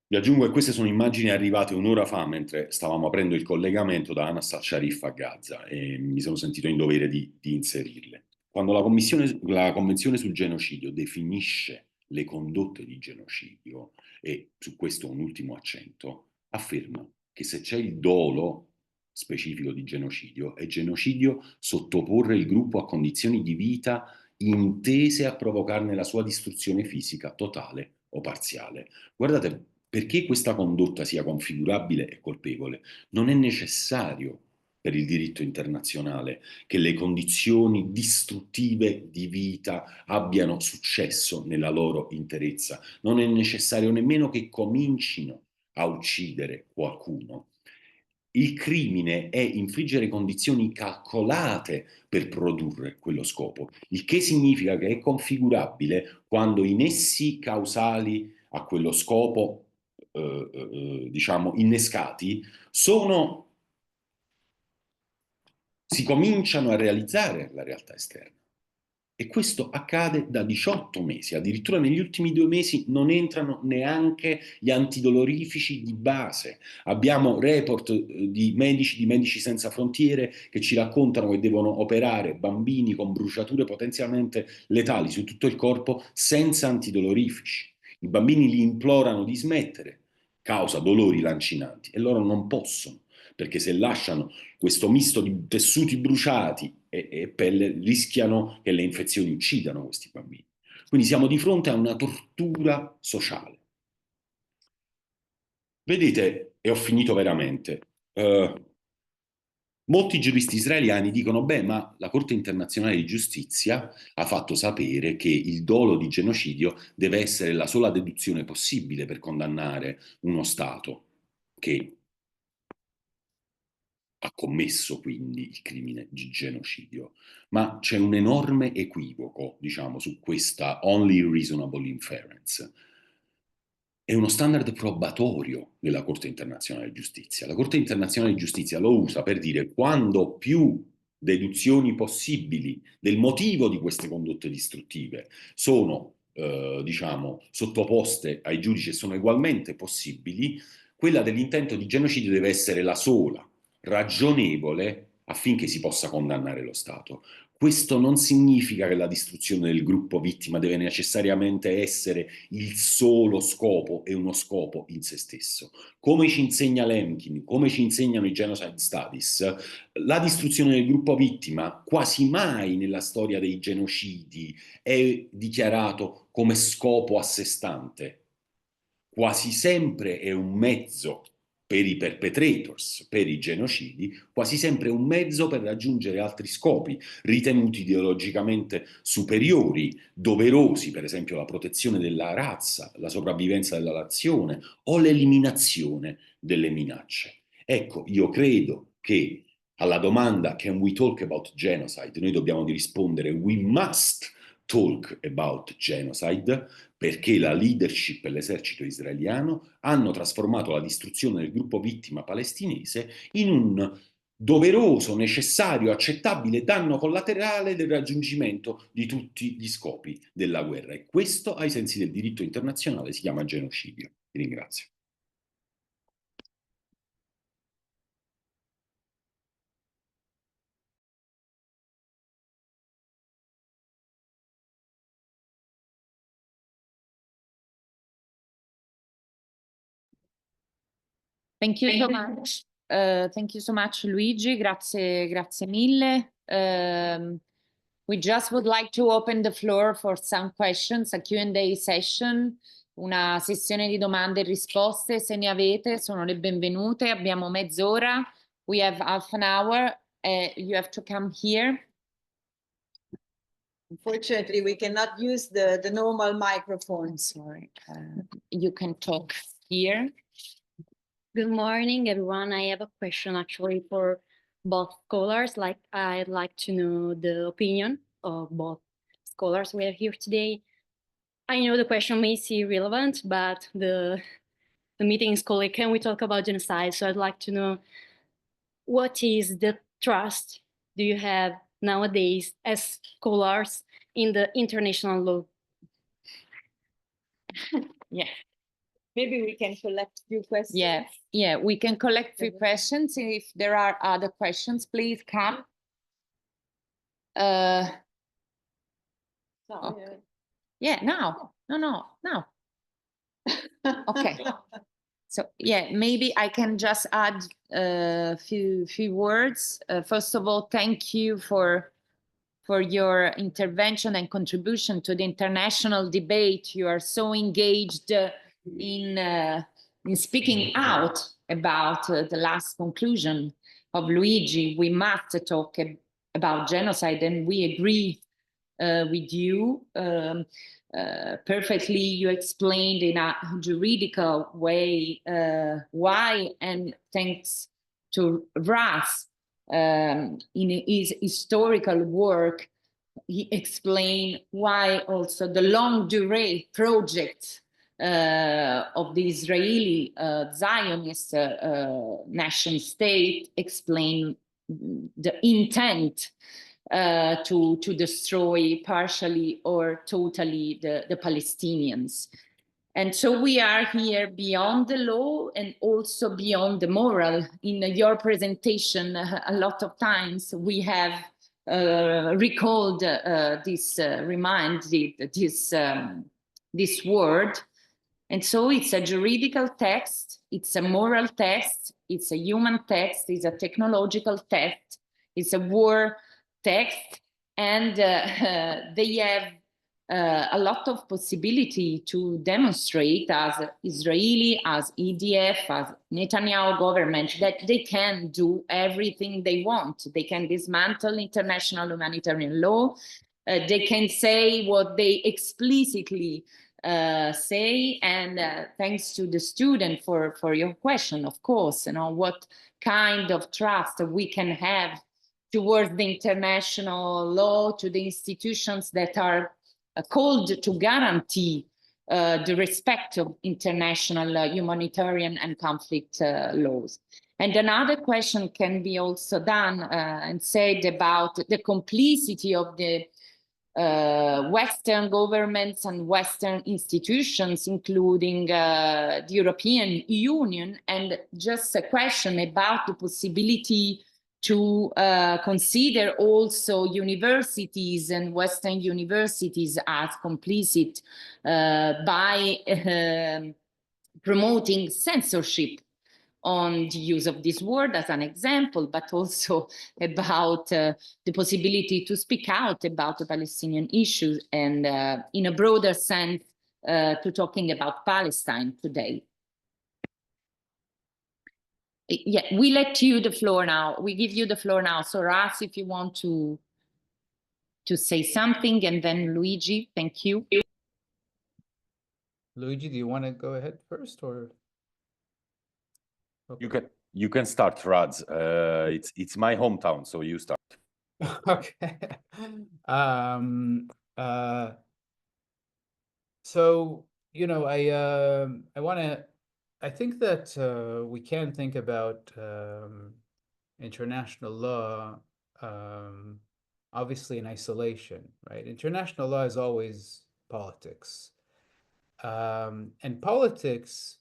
Vi aggiungo che queste sono immagini arrivate un'ora fa mentre stavamo aprendo il collegamento da Anas al-Sharif a Gaza e mi sono sentito in dovere di inserirle. Quando la Convenzione sul genocidio definisce le condotte di genocidio, e su questo un ultimo accento, afferma che se c'è il dolo specifico di genocidio, è genocidio sottoporre il gruppo a condizioni di vita intese a provocarne la sua distruzione fisica totale o parziale. Guardate, perché questa condotta sia configurabile e colpevole, non è necessario per il diritto internazionale che le condizioni distruttive di vita abbiano successo nella loro interezza. Non è necessario nemmeno che comincino a uccidere qualcuno. Il crimine è infliggere condizioni calcolate per produrre quello scopo, il che significa che è configurabile quando i nessi causali a quello scopo, diciamo, innescati, si cominciano a realizzare la realtà esterna. E questo accade da 18 mesi, addirittura negli ultimi 2 mesi non entrano neanche gli antidolorifici di base. Abbiamo report di Medici Senza Frontiere che ci raccontano che devono operare bambini con bruciature potenzialmente letali su tutto il corpo senza antidolorifici. I bambini li implorano di smettere, causa dolori lancinanti, e loro non possono, perché se lasciano questo misto di tessuti bruciati e pelle, rischiano che le infezioni uccidano questi bambini. Quindi siamo di fronte a una tortura sociale. Vedete, e ho finito veramente, molti giuristi israeliani dicono, beh, ma la Corte internazionale di giustizia ha fatto sapere che il dolo di genocidio deve essere la sola deduzione possibile per condannare uno Stato che ha commesso quindi il crimine di genocidio. Ma c'è un enorme equivoco, diciamo, su questa only reasonable inference. È uno standard probatorio della Corte internazionale di giustizia. La Corte internazionale di giustizia lo usa per dire quando più deduzioni possibili del motivo di queste condotte distruttive sono, diciamo, sottoposte ai giudici e sono ugualmente possibili, quella dell'intento di genocidio deve essere la sola, ragionevole, affinché si possa condannare lo Stato. Questo non significa che la distruzione del gruppo vittima deve necessariamente essere il solo scopo e uno scopo in se stesso. Come ci insegna Lemkin, come ci insegnano i genocide studies, la distruzione del gruppo vittima quasi mai nella storia dei genocidi è dichiarato come scopo a sé stante. Quasi sempre è un mezzo per i perpetrators, per i genocidi, quasi sempre un mezzo per raggiungere altri scopi ritenuti ideologicamente superiori, doverosi, per esempio la protezione della razza, la sopravvivenza della nazione o l'eliminazione delle minacce. Ecco, io credo che alla domanda "Can we talk about genocide?" noi dobbiamo rispondere "We must talk about genocide", perché la leadership e l'esercito israeliano hanno trasformato la distruzione del gruppo vittima palestinese in un doveroso, necessario, accettabile danno collaterale del raggiungimento di tutti gli scopi della guerra. E questo, ai sensi del diritto internazionale, si chiama genocidio. Vi ringrazio. Thank you so much. Thank you so much, Luigi. Grazie mille. We just would like to open the floor for some questions, a Q&A session, una sessione di domande e risposte. Se ne avete, sono le benvenute. Abbiamo mezz'ora. We have half an hour. You have to come here. Unfortunately, we cannot use the normal microphone. I'm sorry. You can talk here. Good morning, everyone. I have a question actually for both scholars. Like, I'd like to know the opinion of both scholars we have here today. I know the question may seem relevant, but the meeting is called "Can we talk about genocide?" So I'd like to know, what is the trust do you have nowadays as scholars in the international law? Yeah. Maybe we can collect a few questions. Yeah, we can collect 3 questions. If there are other questions, please come. Okay. Yeah, now. No. Okay. So yeah, maybe I can just add a few words. First of all, thank you for your intervention and contribution to the international debate. You are so engaged in speaking out about the last conclusion of Luigi. We must talk about genocide, and we agree with you perfectly. You explained in a juridical way why, and thanks to Ras, in his historical work, he explained why also the long durée project of the Israeli Zionist nation state explain the intent to destroy partially or totally the Palestinians. And so we are here beyond the law and also beyond the moral. In your presentation, a lot of times we have recalled this word, And so it's a juridical text, it's a moral text, it's a human text, it's a technological text, it's a war text, and they have a lot of possibility to demonstrate as Israeli, as EDF, as Netanyahu government, that they can do everything they want. They can dismantle international humanitarian law. They can say what they explicitly say. And thanks to the student for your question, of course, what kind of trust we can have towards the international law, to the institutions that are called to guarantee the respect of international humanitarian and conflict laws. And another question can be also done and said about the complicity of the Western governments and Western institutions, including the European Union, and just a question about the possibility to consider also universities and Western universities as complicit by promoting censorship on the use of this word as an example, but also about the possibility to speak out about the Palestinian issues and in a broader sense to talking about Palestine today. Yeah, we let you the floor now. We give you the floor now. So Ras, if you want to say something, and then Luigi, thank you. Luigi, do you want to go ahead first, or? Okay. You can start, Rads. It's my hometown, so you start. Okay. So, I think that we can think about international law obviously in isolation, right? International law is always politics. And politics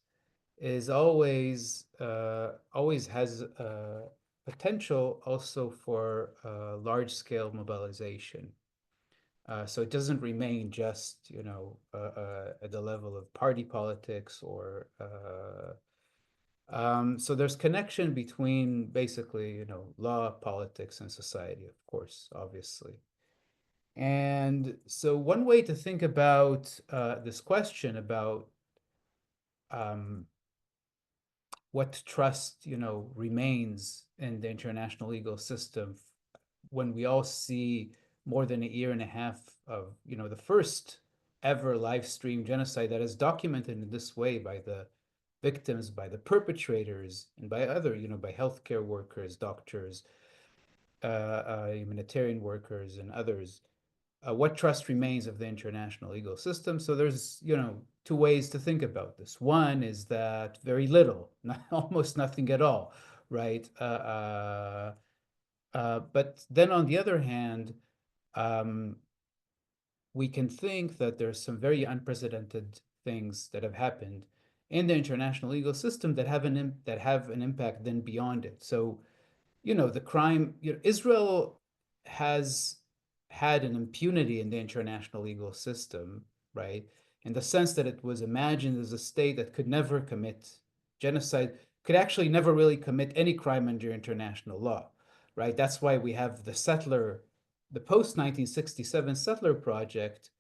is always has potential also for large-scale mobilization. So it doesn't remain just, at the level of party politics or so there's connection between basically, law, politics, and society, of course, obviously. And so one way to think about this question about what trust, remains in the international legal system when we all see more than a year and a half of, the first ever live stream genocide that is documented in this way by the victims, by the perpetrators, and by other, by healthcare workers, doctors, humanitarian workers, and others. What trust remains of the international legal system? So there's, two ways to think about this. One is that very little, almost nothing at all, right? But then on the other hand, we can think that there's some very unprecedented things that have happened in the international legal system that have an impact then beyond it. So, the crime, Israel has had an impunity in the international legal system, right? In the sense that it was imagined as a state that could never commit genocide, could actually never really commit any crime under international law, right? That's why we have the post-1967 settler project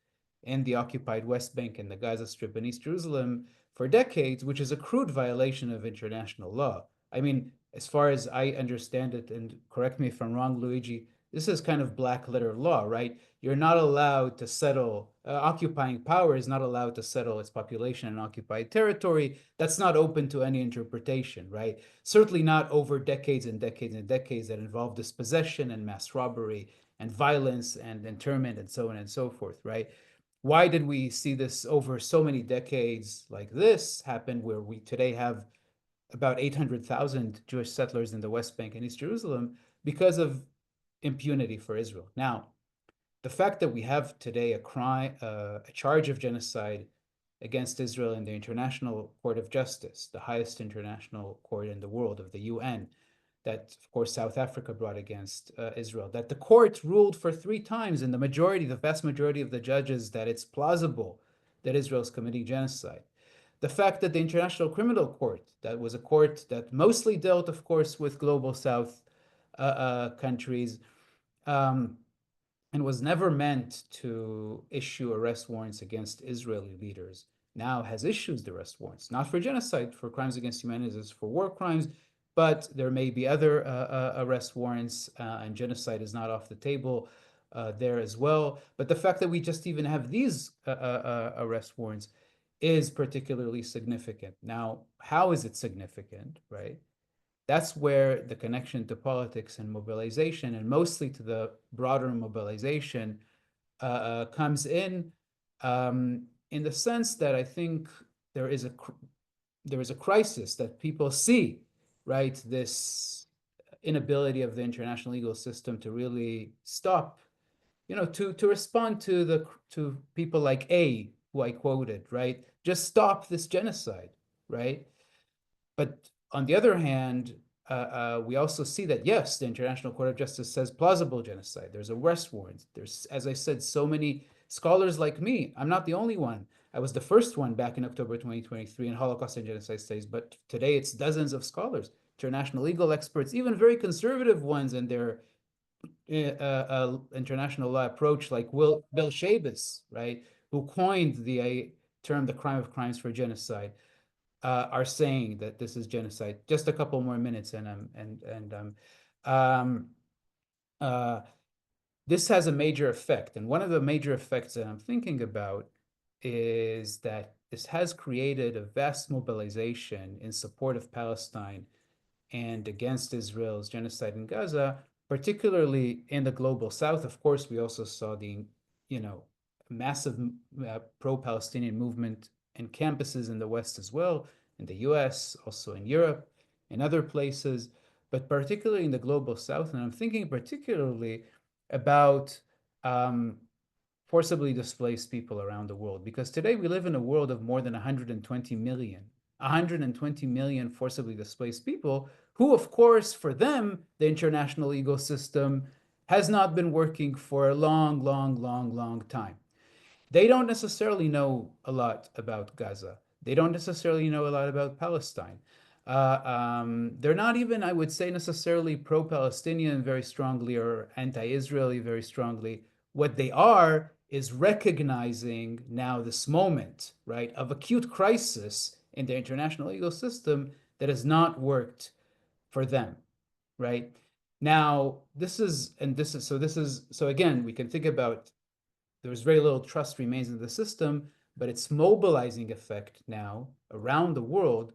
in the occupied West Bank and the Gaza Strip and East Jerusalem for decades, which is a crude violation of international law. I mean, as far as I understand it, and correct me if I'm wrong, Luigi, this is kind of black letter law, right? You're not allowed to settle, occupying power is not allowed to settle its population in occupied territory. That's not open to any interpretation, right? Certainly not over decades and decades and decades that involve dispossession and mass robbery and violence and internment and so on and so forth, right? Why did we see this over so many decades like this happen, where we today have about 800,000 Jewish settlers in the West Bank and East Jerusalem? Because of impunity for Israel. Now, the fact that we have today a charge of genocide against Israel in the International Court of Justice, the highest international court in the world of the UN, that, of course, South Africa brought against Israel, that the court ruled for 3 times, and the vast majority of the judges, that it's plausible that Israel is committing genocide. The fact that the International Criminal Court, that was a court that mostly dealt, of course, with Global South countries, and was never meant to issue arrest warrants against Israeli leaders, now has issued the arrest warrants, not for genocide, for crimes against humanity, it's for war crimes, but there may be other arrest warrants, and genocide is not off the table there as well. But the fact that we just even have these arrest warrants is particularly significant. Now, how is it significant, right? That's where the connection to politics and mobilization, and mostly to the broader mobilization, comes in the sense that I think there is a crisis that people see, right? This inability of the international legal system to really stop, to respond to people like A, who I quoted, right? Just stop this genocide, right? But on the other hand, we also see that, yes, the International Court of Justice says plausible genocide. There's arrest warrants. There's, as I said, so many scholars like me. I'm not the only one. I was the first one back in October 2023 in Holocaust and Genocide Studies, but today it's dozens of scholars, international legal experts, even very conservative ones in their international law approach, like Bill Shabas, right, who coined the term the crime of crimes for genocide, are saying that this is genocide. Just a couple more minutes, this has a major effect. And one of the major effects that I'm thinking about is that this has created a vast mobilization in support of Palestine and against Israel's genocide in Gaza, particularly in the Global South. Of course, we also saw the, massive pro-Palestinian movement and campuses in the West as well, in the US, also in Europe, in other places, but particularly in the Global South. And I'm thinking particularly about forcibly displaced people around the world, because today we live in a world of more than 120 million forcibly displaced people who, of course, for them, the international legal system has not been working for a long time. They don't necessarily know a lot about Gaza. They don't necessarily know a lot about Palestine. They're not even, I would say, necessarily pro-Palestinian very strongly or anti-Israeli very strongly. What they are is recognizing now this moment, right, of acute crisis in the international legal system that has not worked for them, right? Now, so again, we can think about, there's very little trust remains in the system, but its mobilizing effect now around the world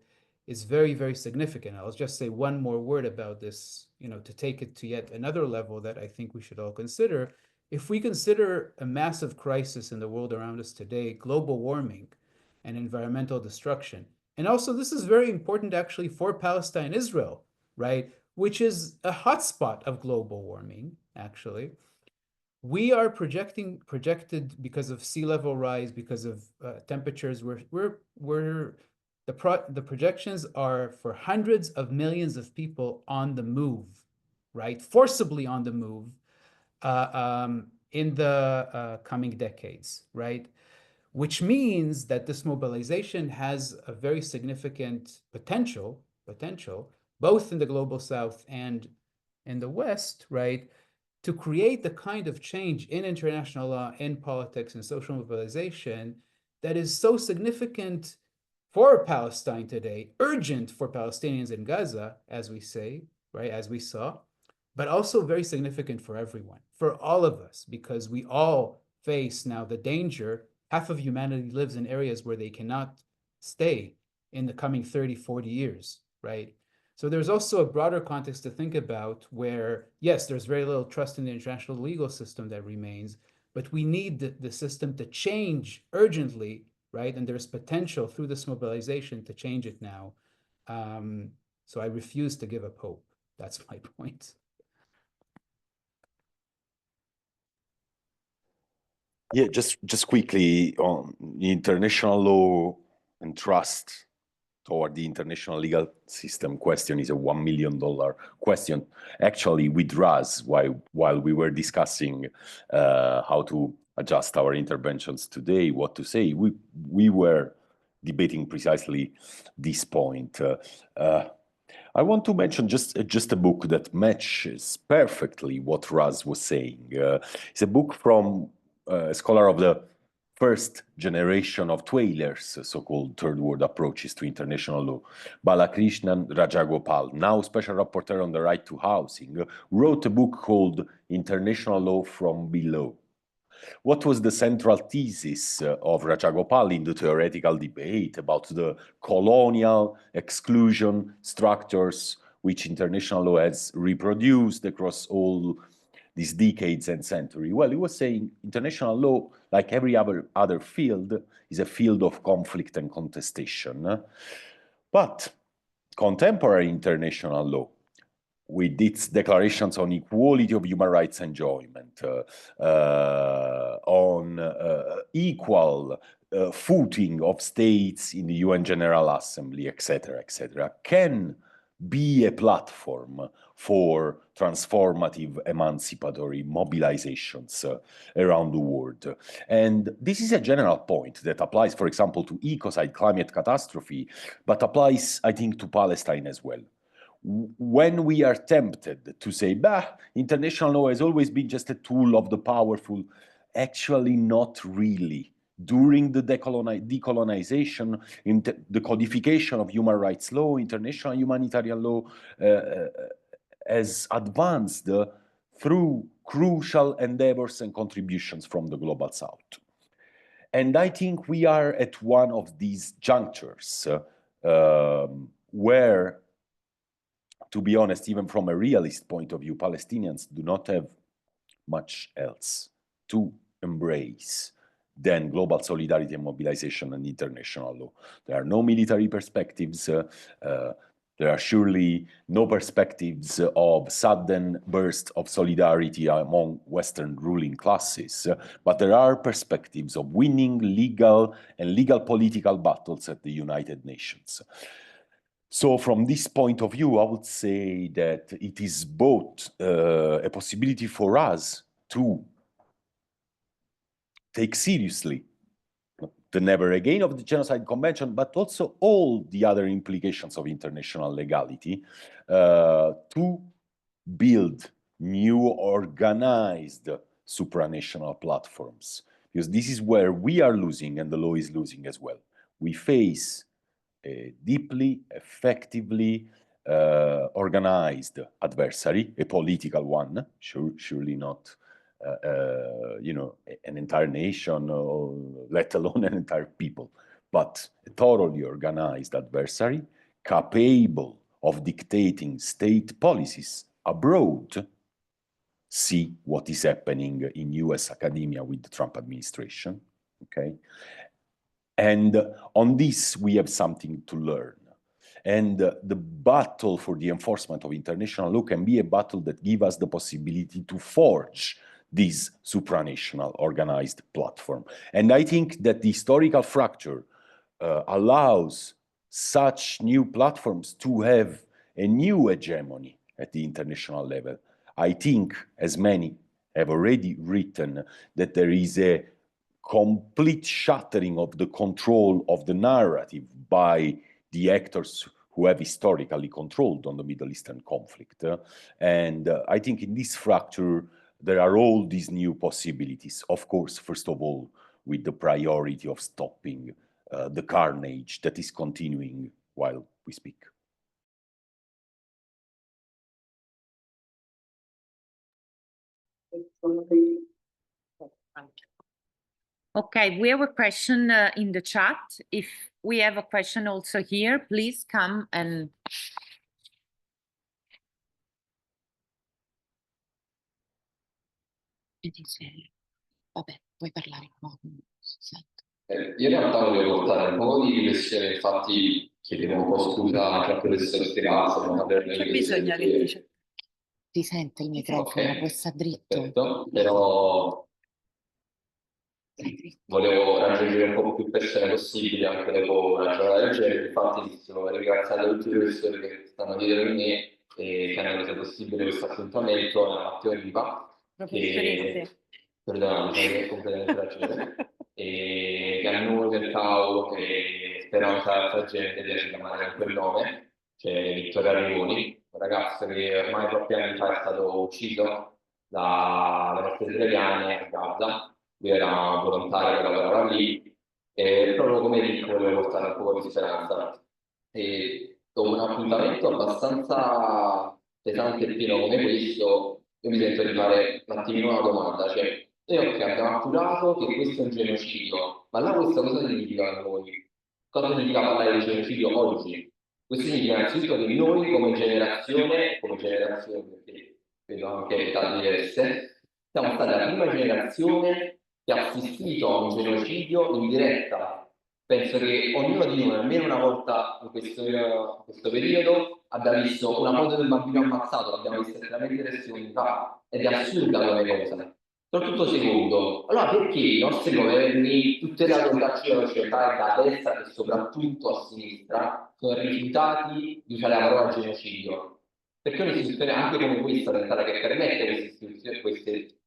is very, very significant. I'll just say one more word about this, to take it to yet another level that I think we should all consider. If we consider a massive crisis in the world around us today, global warming and environmental destruction, and also this is very important actually for Palestine, Israel, right, which is a hotspot of global warming, actually. We are projected because of sea level rise, because of temperatures. The projections are for hundreds of millions of people on the move, right? Forcibly on the move in the coming decades, right? Which means that this mobilization has a very significant potential, both in the Global South and in the West, right? To create the kind of change in international law, in politics, and social mobilization that is so significant for Palestine today, urgent for Palestinians in Gaza, as we say, right, as we saw, but also very significant for everyone, for all of us, because we all face now the danger. Half of humanity lives in areas where they cannot stay in the coming 30, 40 years, right? So there's also a broader context to think about where, yes, there's very little trust in the international legal system that remains, but we need the system to change urgently, right? And there's potential through this mobilization to change it now. So I refuse to give up hope. That's my point. Yeah, just quickly on international law and trust toward the international legal system question is a $1 million question. Actually, with Raz, while we were discussing how to adjust our interventions today, what to say, we were debating precisely this point. I want to mention just a book that matches perfectly what Raz was saying. It's a book from a scholar of the first generation of Twailers, so-called third world approaches to international law, Balakrishnan Rajagopal, now special rapporteur on the right to housing, wrote a book called International Law from Below. What was the central thesis of Rajagopal in the theoretical debate about the colonial exclusion structures which international law has reproduced across all these decades and centuries? Well, he was saying international law, like every other field, is a field of conflict and contestation. But contemporary international law, with its declarations on equality of human rights enjoyment, on equal footing of states in the UN General Assembly, etc., can be a platform for transformative, emancipatory mobilizations around the world. And this is a general point that applies, for example, to ecocide, climate catastrophe, but applies, I think, to Palestine as well. When we are tempted to say, international law has always been just a tool of the powerful, actually not really. During the decolonization, in the codification of human rights law, international humanitarian law has advanced through crucial endeavors and contributions from the global south. And I think we are at one of these junctures where, to be honest, even from a realist point of view, Palestinians do not have much else to embrace than global solidarity and mobilization and international law. There are no military perspectives. There are surely no perspectives of sudden burst of solidarity among Western ruling classes, but there are perspectives of winning legal and legal political battles at the United Nations. So from this point of view, I would say that it is both a possibility for us to take seriously the never again of the Genocide Convention, but also all the other implications of international legality to build new organized supranational platforms. Because this is where we are losing and the law is losing as well. We face a deeply, effectively organized adversary, a political one, surely not an entire nation, or let alone an entire people, but a thoroughly organized adversary capable of dictating state policies abroad. See what is happening in US academia with the Trump administration, okay? And on this, we have something to learn. And the battle for the enforcement of international law can be a battle that gives us the possibility to forge this supranational organized platform. And I think that the historical fracture allows such new platforms to have a new hegemony at the international level. I think, as many have already written, that there is a complete shattering of the control of the narrative by the actors who have historically controlled on the Middle Eastern conflict. And I think in this fracture, there are all these new possibilities. Of course, first of all, with the priority of stopping the carnage that is continuing while we speak. Okay, we have a question in the chat. If we have a question also here, please come and... Vabbè, puoi parlare qua. Io in realtà volevo portare un po' di riflessione, infatti chiedevo un po' scusa anche al professore Spirazzo per non averle C'è bisogno che dice. Ti sente il microfono, Ok, puoi stare dritto. perfetto, però volevo raggiungere un po' più persone possibili anche dopo una giornata del genere. Infatti sono ringraziato tutti i professori che stanno dietro di me e che hanno reso possibile questo appuntamento, Matteo Riva, Professoresse. perdonami, sono completamente ragione, e Giannu del CAO, che per una certa gente piace chiamare con quel nome, c'è Vittorio Arrigoni, un ragazzo che ormai troppi anni fa è stato ucciso dalle forze israeliane a Gaza. Lui era un volontario che lavorava lì e proprio come dico volevo portare un po' di speranza. E dopo un appuntamento abbastanza pesante e pieno come questo, io mi sento di fare un attimino una domanda, cioè, ok, abbiamo appurato che questo è un genocidio, ma là questa cosa significa a noi? Cosa significa parlare di genocidio oggi? Questo significa innanzitutto che noi come generazione, perché vedo anche età diverse, siamo stati la prima generazione che ha assistito a un genocidio in diretta. Penso che ognuno di noi, almeno una volta in questo periodo, abbia visto una foto del bambino ammazzato, l'abbiamo vista estremamente 3 secondi fa, ed è assurda come cosa. Soprattutto secondo, allora perché i nostri governi, tutte le autorità occidentali da destra e soprattutto a sinistra, sono rifiutati di usare la parola genocidio? Perché un'istituzione anche come questa, che permette questi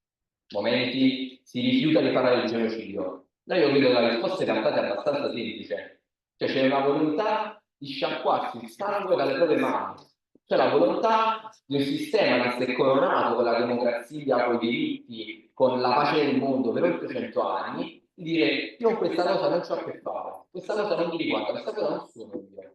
momenti, si rifiuta di parlare di genocidio? Noi io vedo che la risposta in realtà è abbastanza semplice, cioè c'è una volontà di sciacquarsi il sangue dalle proprie mani, c'è la volontà di un sistema che si è coronato con la democrazia, con i diritti, con la pace del mondo per oltre 100 anni, di dire io con questa cosa non c'ho a che fare, questa cosa non mi riguarda, questa cosa non sono io.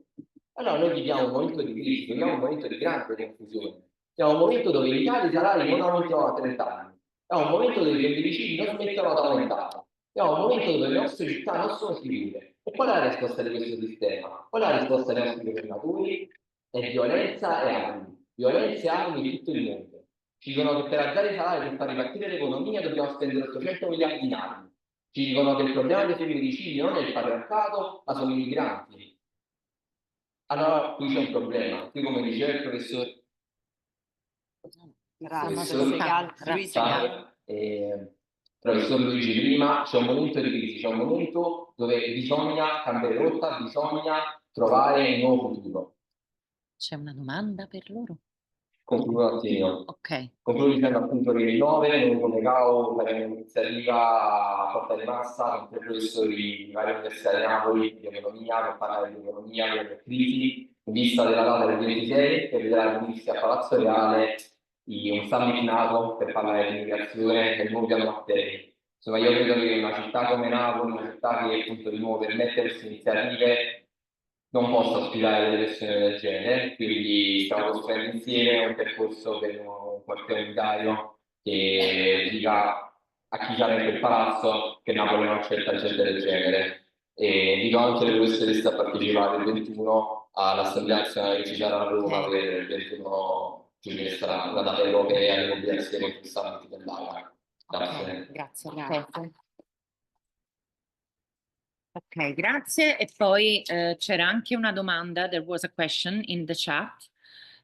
Allora noi viviamo un momento di crisi, viviamo un momento di grande confusione, siamo un momento dove in Italia i salari non aumentano da 30 anni, è un momento dove i femminicidi non smettono di aumentare, è un momento dove le nostre città non sono sicure. E qual è la risposta di questo sistema? Qual è la risposta dei nostri governatori? È violenza e armi. Violenza e armi in tutto il mondo. Ci dicono che per alzare i salari, per far ripartire l'economia, dobbiamo spendere 800 miliardi in armi. Ci dicono che il problema dei femminicidi non è il patriarcato, ma sono i migranti. Allora qui c'è un problema. Qui, come diceva il professor professor Luigi prima, c'è un momento di crisi, c'è un momento dove bisogna cambiare rotta, bisogna trovare un nuovo futuro. C'è una domanda per loro? Concludo un attimo. Ok. Concludo dicendo appunto che il 9 noi come CAO faremo un'iniziativa a porta di massa con 3 professori di varie università di Napoli di economia per parlare di economia, delle crisi, in vista della data del 26 che vedrà riunirsi a Palazzo Reale un summit NATO per parlare di immigrazione e nuovi piano Mattei. Insomma, io credo che una città come Napoli, una città che appunto di nuovo permette queste iniziative, non possa ospitare delle persone del genere, quindi stiamo costruendo insieme un percorso per un quartiere unitario che dica a chi sarà in quel palazzo che Napoli non accetta gente del genere. E dico anche alle professoresse a partecipare il 21 all'Assemblea Nazionale che ci sarà a Roma per il 21 giugno, che sarà una data europea di mobilitazione contro il summit dell'AIA. Grazie. Grazie. Ok, grazie. E poi c'era anche una domanda, there was a question in the chat.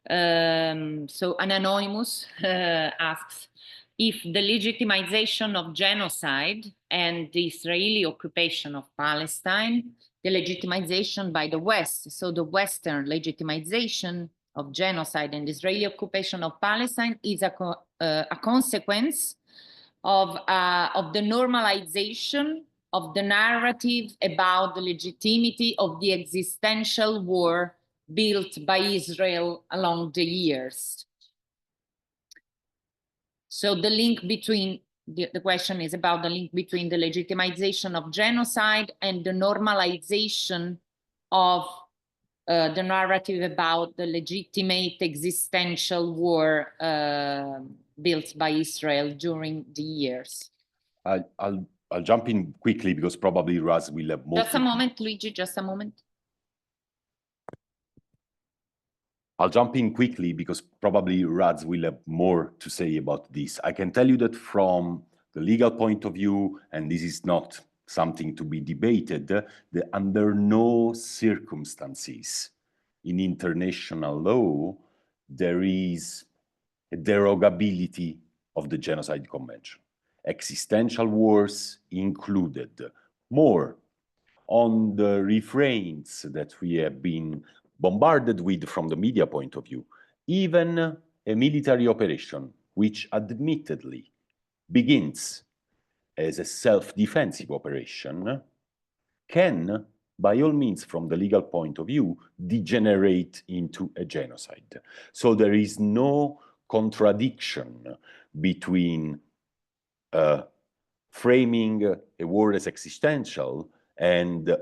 So an anonymous asks if the legitimization of genocide and the Israeli occupation of Palestine, the legitimization by the West, so the Western legitimization of genocide and Israeli occupation of Palestine is a consequence of the normalization of the narrative about the legitimacy of the existential war built by Israel along the years. So the link between, the question is about the link between the legitimization of genocide and the normalization of the narrative about the legitimate existential war built by Israel during the years. I'll jump in quickly because probably Raz will have more. Just a moment, Luigi, just a moment. I'll jump in quickly because probably Raz will have more to say about this. I can tell you that from the legal point of view, and this is not something to be debated, that under no circumstances in international law, there is a derogability of the Genocide Convention. Existential wars included. More on the refrains that we have been bombarded with from the media point of view. Even a military operation, which admittedly begins as a self-defensive operation, can by all means, from the legal point of view, degenerate into a genocide. So there is no contradiction between framing a war as existential and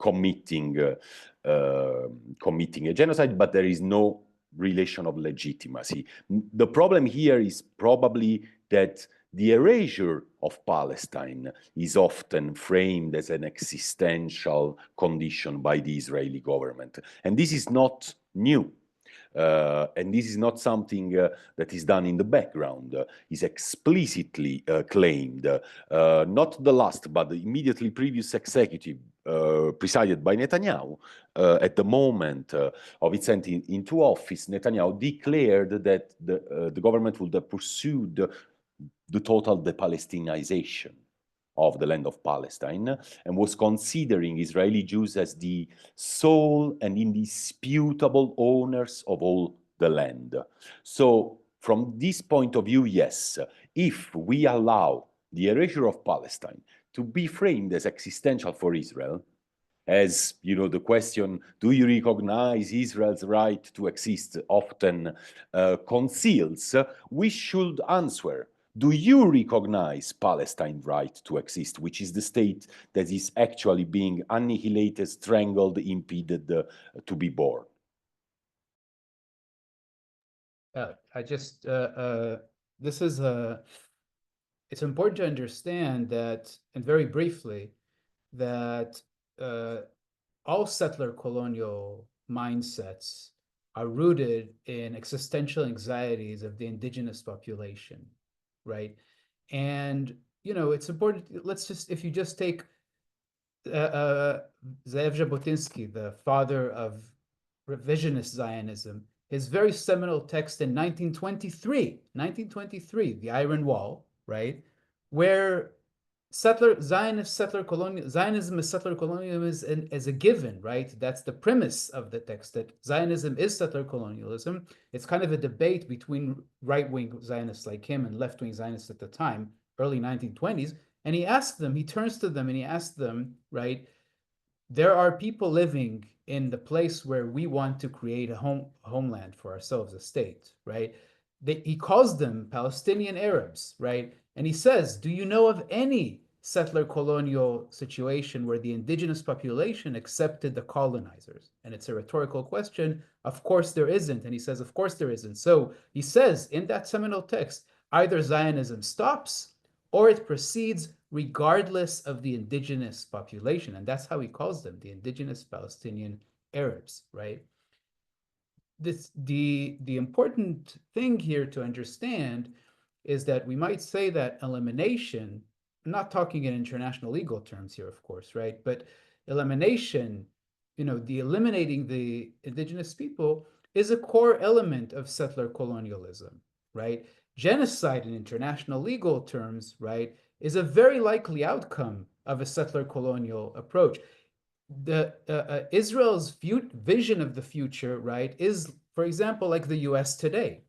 committing a genocide, but there is no relation of legitimacy. The problem here is probably that the erasure of Palestine is often framed as an existential condition by the Israeli government. And this is not new. And this is not something that is done in the background, is explicitly claimed. Not the last, but the immediately previous executive presided by Netanyahu, at the moment of its entry into office, Netanyahu declared that the government would have pursued the total de-Palestinization of the land of Palestine, and was considering Israeli Jews as the sole and indisputable owners of all the land. So from this point of view, yes, if we allow the erasure of Palestine to be framed as existential for Israel, as you know, the question, do you recognize Israel's right to exist, often conceals, we should answer, do you recognize Palestine's right to exist, which is the state that is actually being annihilated, strangled, impeded to be born? This is it's important to understand that, and very briefly, that all settler colonial mindsets are rooted in existential anxieties of the indigenous population, right? And, you know, it's important, if you just take Zev Jabotinsky, the father of revisionist Zionism, his very seminal text in 1923, The Iron Wall, right? Where Zionism is settler colonialism as a given, right? That's the premise of the text, that Zionism is settler colonialism. It's kind of a debate between right-wing Zionists like him and left-wing Zionists at the time, early 1920s. And he turns to them and he asks them, right, there are people living in the place where we want to create a homeland for ourselves, a state, right? He calls them Palestinian Arabs, right? And he says, do you know of any settler colonial situation where the indigenous population accepted the colonizers? And it's a rhetorical question. Of course there isn't. And he says, of course there isn't. So he says in that seminal text, either Zionism stops or it proceeds regardless of the indigenous population. And that's how he calls them, the indigenous Palestinian Arabs, right? The important thing here to understand is that we might say that elimination, I'm not talking in international legal terms here, of course, right? But elimination, you know, eliminating the indigenous people is a core element of settler colonialism, right? Genocide in international legal terms, right, is a very likely outcome of a settler colonial approach. Israel's vision of the future, right, is, for example, like the US today,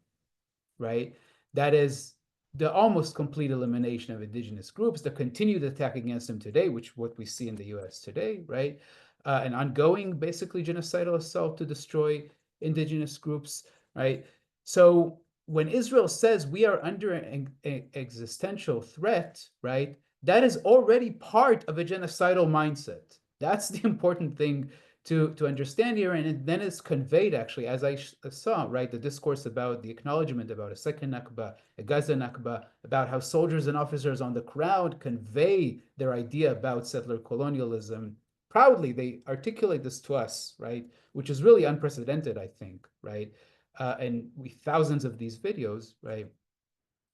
right? That is the almost complete elimination of indigenous groups, the continued attack against them today, which what we see in the US today, right? An ongoing, basically genocidal assault to destroy indigenous groups, right? So when Israel says we are under an existential threat, right, that is already part of a genocidal mindset. That's the important thing to understand here, and then it's conveyed, actually, as I saw, right, the discourse about the acknowledgement about a second Nakba, a Gaza Nakba, about how soldiers and officers on the ground convey their idea about settler colonialism. Proudly, they articulate this to us, right, which is really unprecedented, I think, right, and thousands of these videos, right.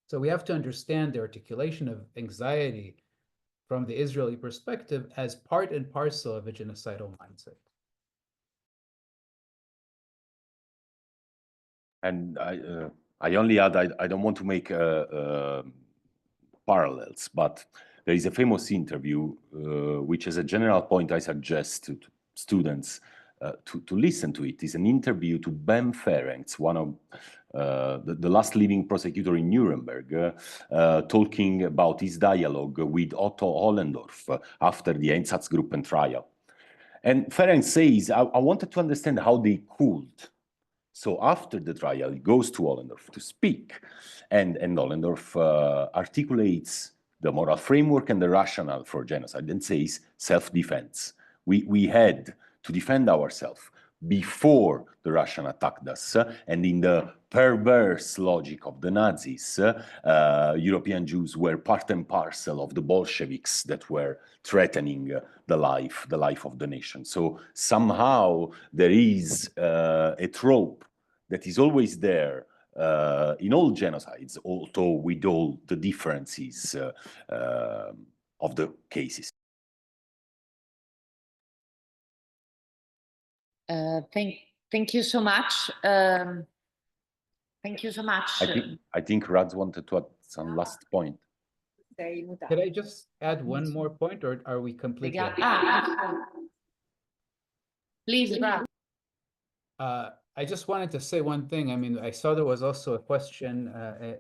So we have to understand the articulation of anxiety from the Israeli perspective as part and parcel of a genocidal mindset. And I only add, I don't want to make parallels, but there is a famous interview, which as a general point I suggest to students to listen to it. It's an interview to Ben Ferencz, one of the last living prosecutor in Nuremberg, talking about his dialogue with Otto Ollendorf after the Einsatzgruppen trial. And Ferencz says, I wanted to understand how they could. So after the trial, he goes to Ollendorf to speak, and Ollendorf articulates the moral framework and the rationale for genocide and says self-defense. We had to defend ourselves before the Russian attacked us, and in the perverse logic of the Nazis, European Jews were part and parcel of the Bolsheviks that were threatening the life of the nation. So somehow there is a trope that is always there in all genocides, although with all the differences of the cases. Thank you so much. Thank you so much. I think Rads wanted to add some last point. Could I just add one more point, or are we completely? Please, Rad. I just wanted to say one thing. I mean, I saw there was also a question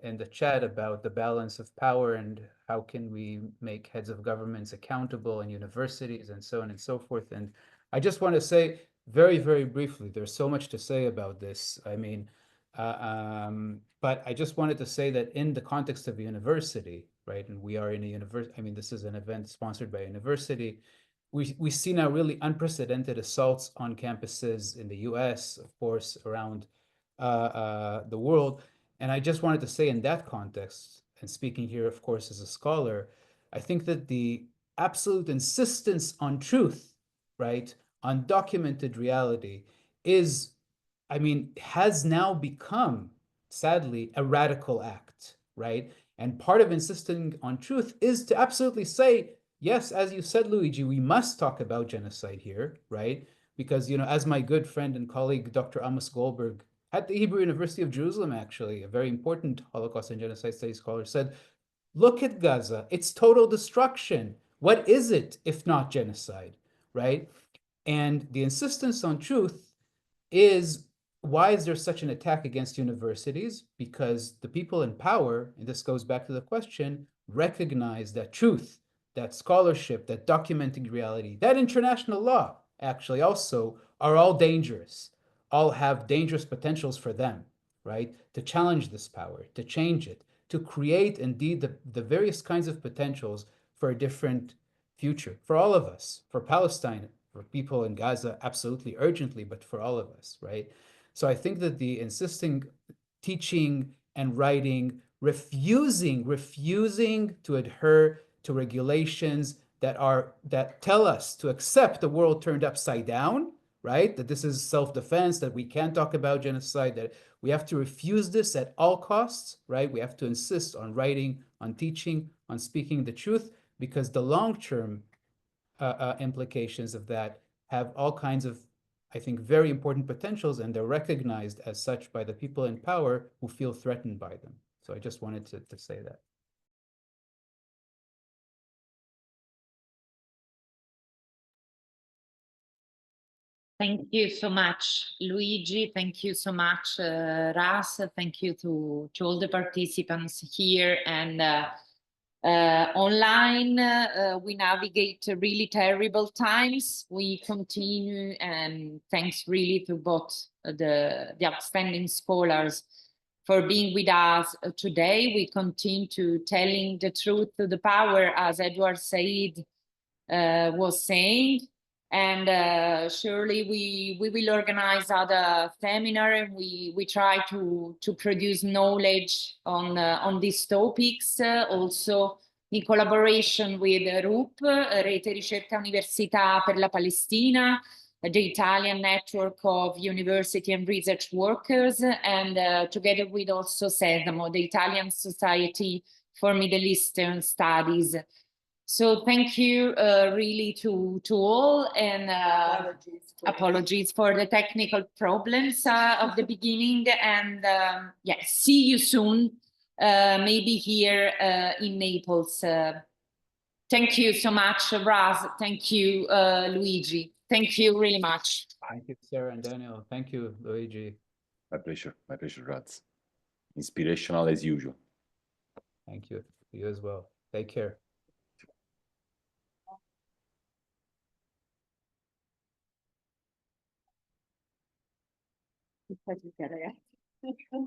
in the chat about the balance of power and how can we make heads of governments accountable in universities and so on and so forth. And I just want to say very, very briefly, there's so much to say about this. I mean, but I just wanted to say that in the context of a university, right, and we are in a university, I mean, this is an event sponsored by a university. We see now really unprecedented assaults on campuses in the US, of course, around the world. And I just wanted to say in that context, and speaking here, of course, as a scholar, I think that the absolute insistence on truth, right, on documented reality is, I mean, has now become, sadly, a radical act, right? And part of insisting on truth is to absolutely say, yes, as you said, Luigi, we must talk about genocide here, right? Because, you know, as my good friend and colleague, Dr. Amos Goldberg at the Hebrew University of Jerusalem, actually, a very important Holocaust and genocide studies scholar, said, look at Gaza, it's total destruction. What is it if not genocide, right? And the insistence on truth is, why is there such an attack against universities? Because the people in power, and this goes back to the question, recognize that truth, that scholarship, that documenting reality, that international law actually also are all dangerous, all have dangerous potentials for them, right? To challenge this power, to change it, to create indeed the various kinds of potentials for a different future for all of us, for Palestine, for people in Gaza, absolutely urgently, but for all of us, right? So I think that the insisting, teaching and writing, refusing to adhere to regulations that tell us to accept the world turned upside down, right? That this is self-defense, that we can't talk about genocide, that we have to refuse this at all costs, right? We have to insist on writing, on teaching, on speaking the truth, because the long-term implications of that have all kinds of, I think, very important potentials, and they're recognized as such by the people in power who feel threatened by them. So I just wanted to say that. Thank you so much, Luigi. Thank you so much, Ras. Thank you to all the participants here and online. We navigate really terrible times. We continue, and thanks really to both the outstanding scholars for being with us today. We continue to telling the truth to the power, as Edward Said was saying. And surely we will organize other seminar, and we try to produce knowledge on these topics, also in collaboration with RUP, Rete Ricerca Università per la Palestina, the Italian network of university and research workers, and together with also SESAMO, the Italian Society for Middle Eastern Studies. So thank you really to all, and apologies for the technical problems of the beginning, and yes, see you soon, maybe here in Naples. Thank you so much, Raz. Thank you, Luigi. Thank you really much. Thank you, Sarah and Daniel. Thank you, Luigi. My pleasure, Raz. Inspirational as usual. Thank you. You as well. Take care. Together, yeah.